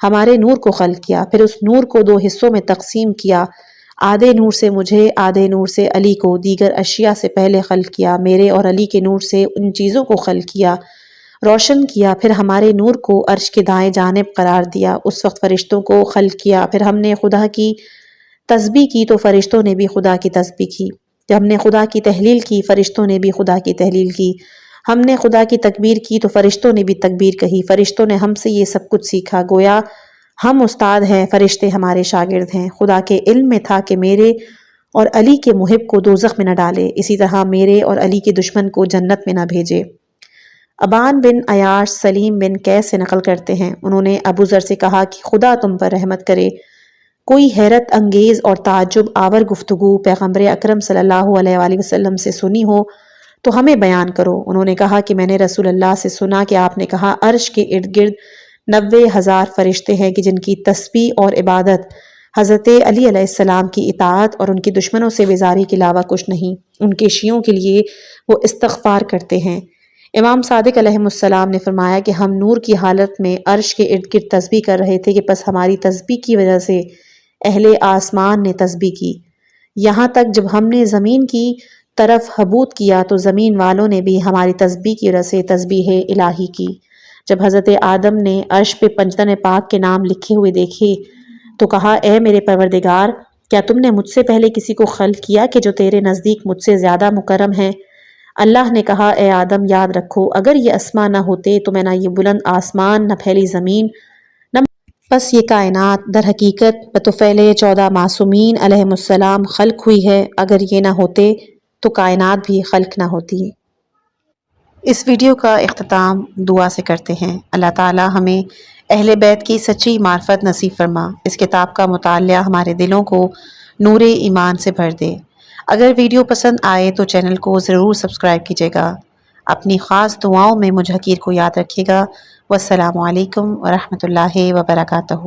ہمارے نور کو خلق کیا، پھر اس نور کو 2 حصوں میں تقسیم کیا، آدھے نور سے مجھے، آدھے نور سے علی کو، دیگر اشیاء سے پہلے خلق کیا، میرے اور علی کے نور سے ان چیزوں کو خلق کیا، روشن کیا، پھر ہمارے نور کو عرش کے دائیں جانب قرار دیا، اس وقت فرشتوں کو خلق کیا، پھر ہم نے خدا کی تسبیح کی تو فرشتوں نے بھی خدا کی تسبیح کی، جب ہم نے خدا کی تحلیل کی فرشتوں نے بھی خدا کی تحلیل کی، ہم نے خدا کی تکبیر کی تو فرشتوں نے بھی تکبیر کہی، فرشتوں نے ہم سے یہ سب کچھ سیکھا، گویا ہم استاد ہیں، فرشتے ہمارے شاگرد ہیں۔ خدا کے علم میں تھا کہ میرے اور علی کے محب کو دوزخ میں نہ ڈالے، اسی طرح میرے اور علی کے دشمن کو جنت میں نہ بھیجے۔ ابان بن عیاش سلیم بن قیس سے نقل کرتے ہیں، انہوں نے ابو ذر سے کہا کہ خدا تم پر رحمت کرے، کوئی حیرت انگیز اور تعجب آور گفتگو پیغمبر اکرم صلی اللہ علیہ وآلہ وسلم سے سنی ہو تو ہمیں بیان کرو۔ انہوں نے کہا کہ میں نے رسول اللہ سے سنا کہ آپ نے کہا عرش کے ارد گرد 90,000 فرشتے ہیں کہ جن کی تسبیح اور عبادت حضرت علی علیہ السلام کی اطاعت اور ان کے دشمنوں سے بیزاری کے علاوہ کچھ نہیں، ان کے شیعوں کے لیے وہ استغفار کرتے ہیں۔ امام صادق علیہ السلام نے فرمایا کہ ہم نور کی حالت میں عرش کے ارد گرد تسبیح کر رہے تھے کہ پس ہماری تسبیح کی وجہ سے اہل آسمان نے تسبیح کی، یہاں تک جب ہم نے زمین کی طرف حبوط کیا تو زمین والوں نے بھی ہماری تسبیح کی وجہ سے تسبیح الہی کی۔ جب حضرت آدم نے عرش پہ پنجتن پاک کے نام لکھے ہوئے دیکھے تو کہا اے میرے پروردگار، کیا تم نے مجھ سے پہلے کسی کو خلق کیا کہ جو تیرے نزدیک مجھ سے زیادہ مکرم ہے؟ اللہ نے کہا اے آدم یاد رکھو اگر یہ اسما نہ ہوتے تو میں نہ یہ بلند آسمان، نہ پھیلی زمین، نہ بس یہ کائنات در حقیقت بطفیل 14 معصومین علیہم السلام خلق ہوئی ہے، اگر یہ نہ ہوتے تو کائنات بھی خلق نہ ہوتی۔ اس ویڈیو کا اختتام دعا سے کرتے ہیں، اللہ تعالی ہمیں اہل بیت کی سچی معرفت نصیب فرما، اس کتاب کا مطالعہ ہمارے دلوں کو نور ایمان سے بھر دے۔ اگر ویڈیو پسند آئے تو چینل کو ضرور سبسکرائب کیجیے گا، اپنی خاص دعاؤں میں مجھ حقیر کو یاد رکھیے گا۔ والسلام علیکم ورحمۃ اللہ وبرکاتہ۔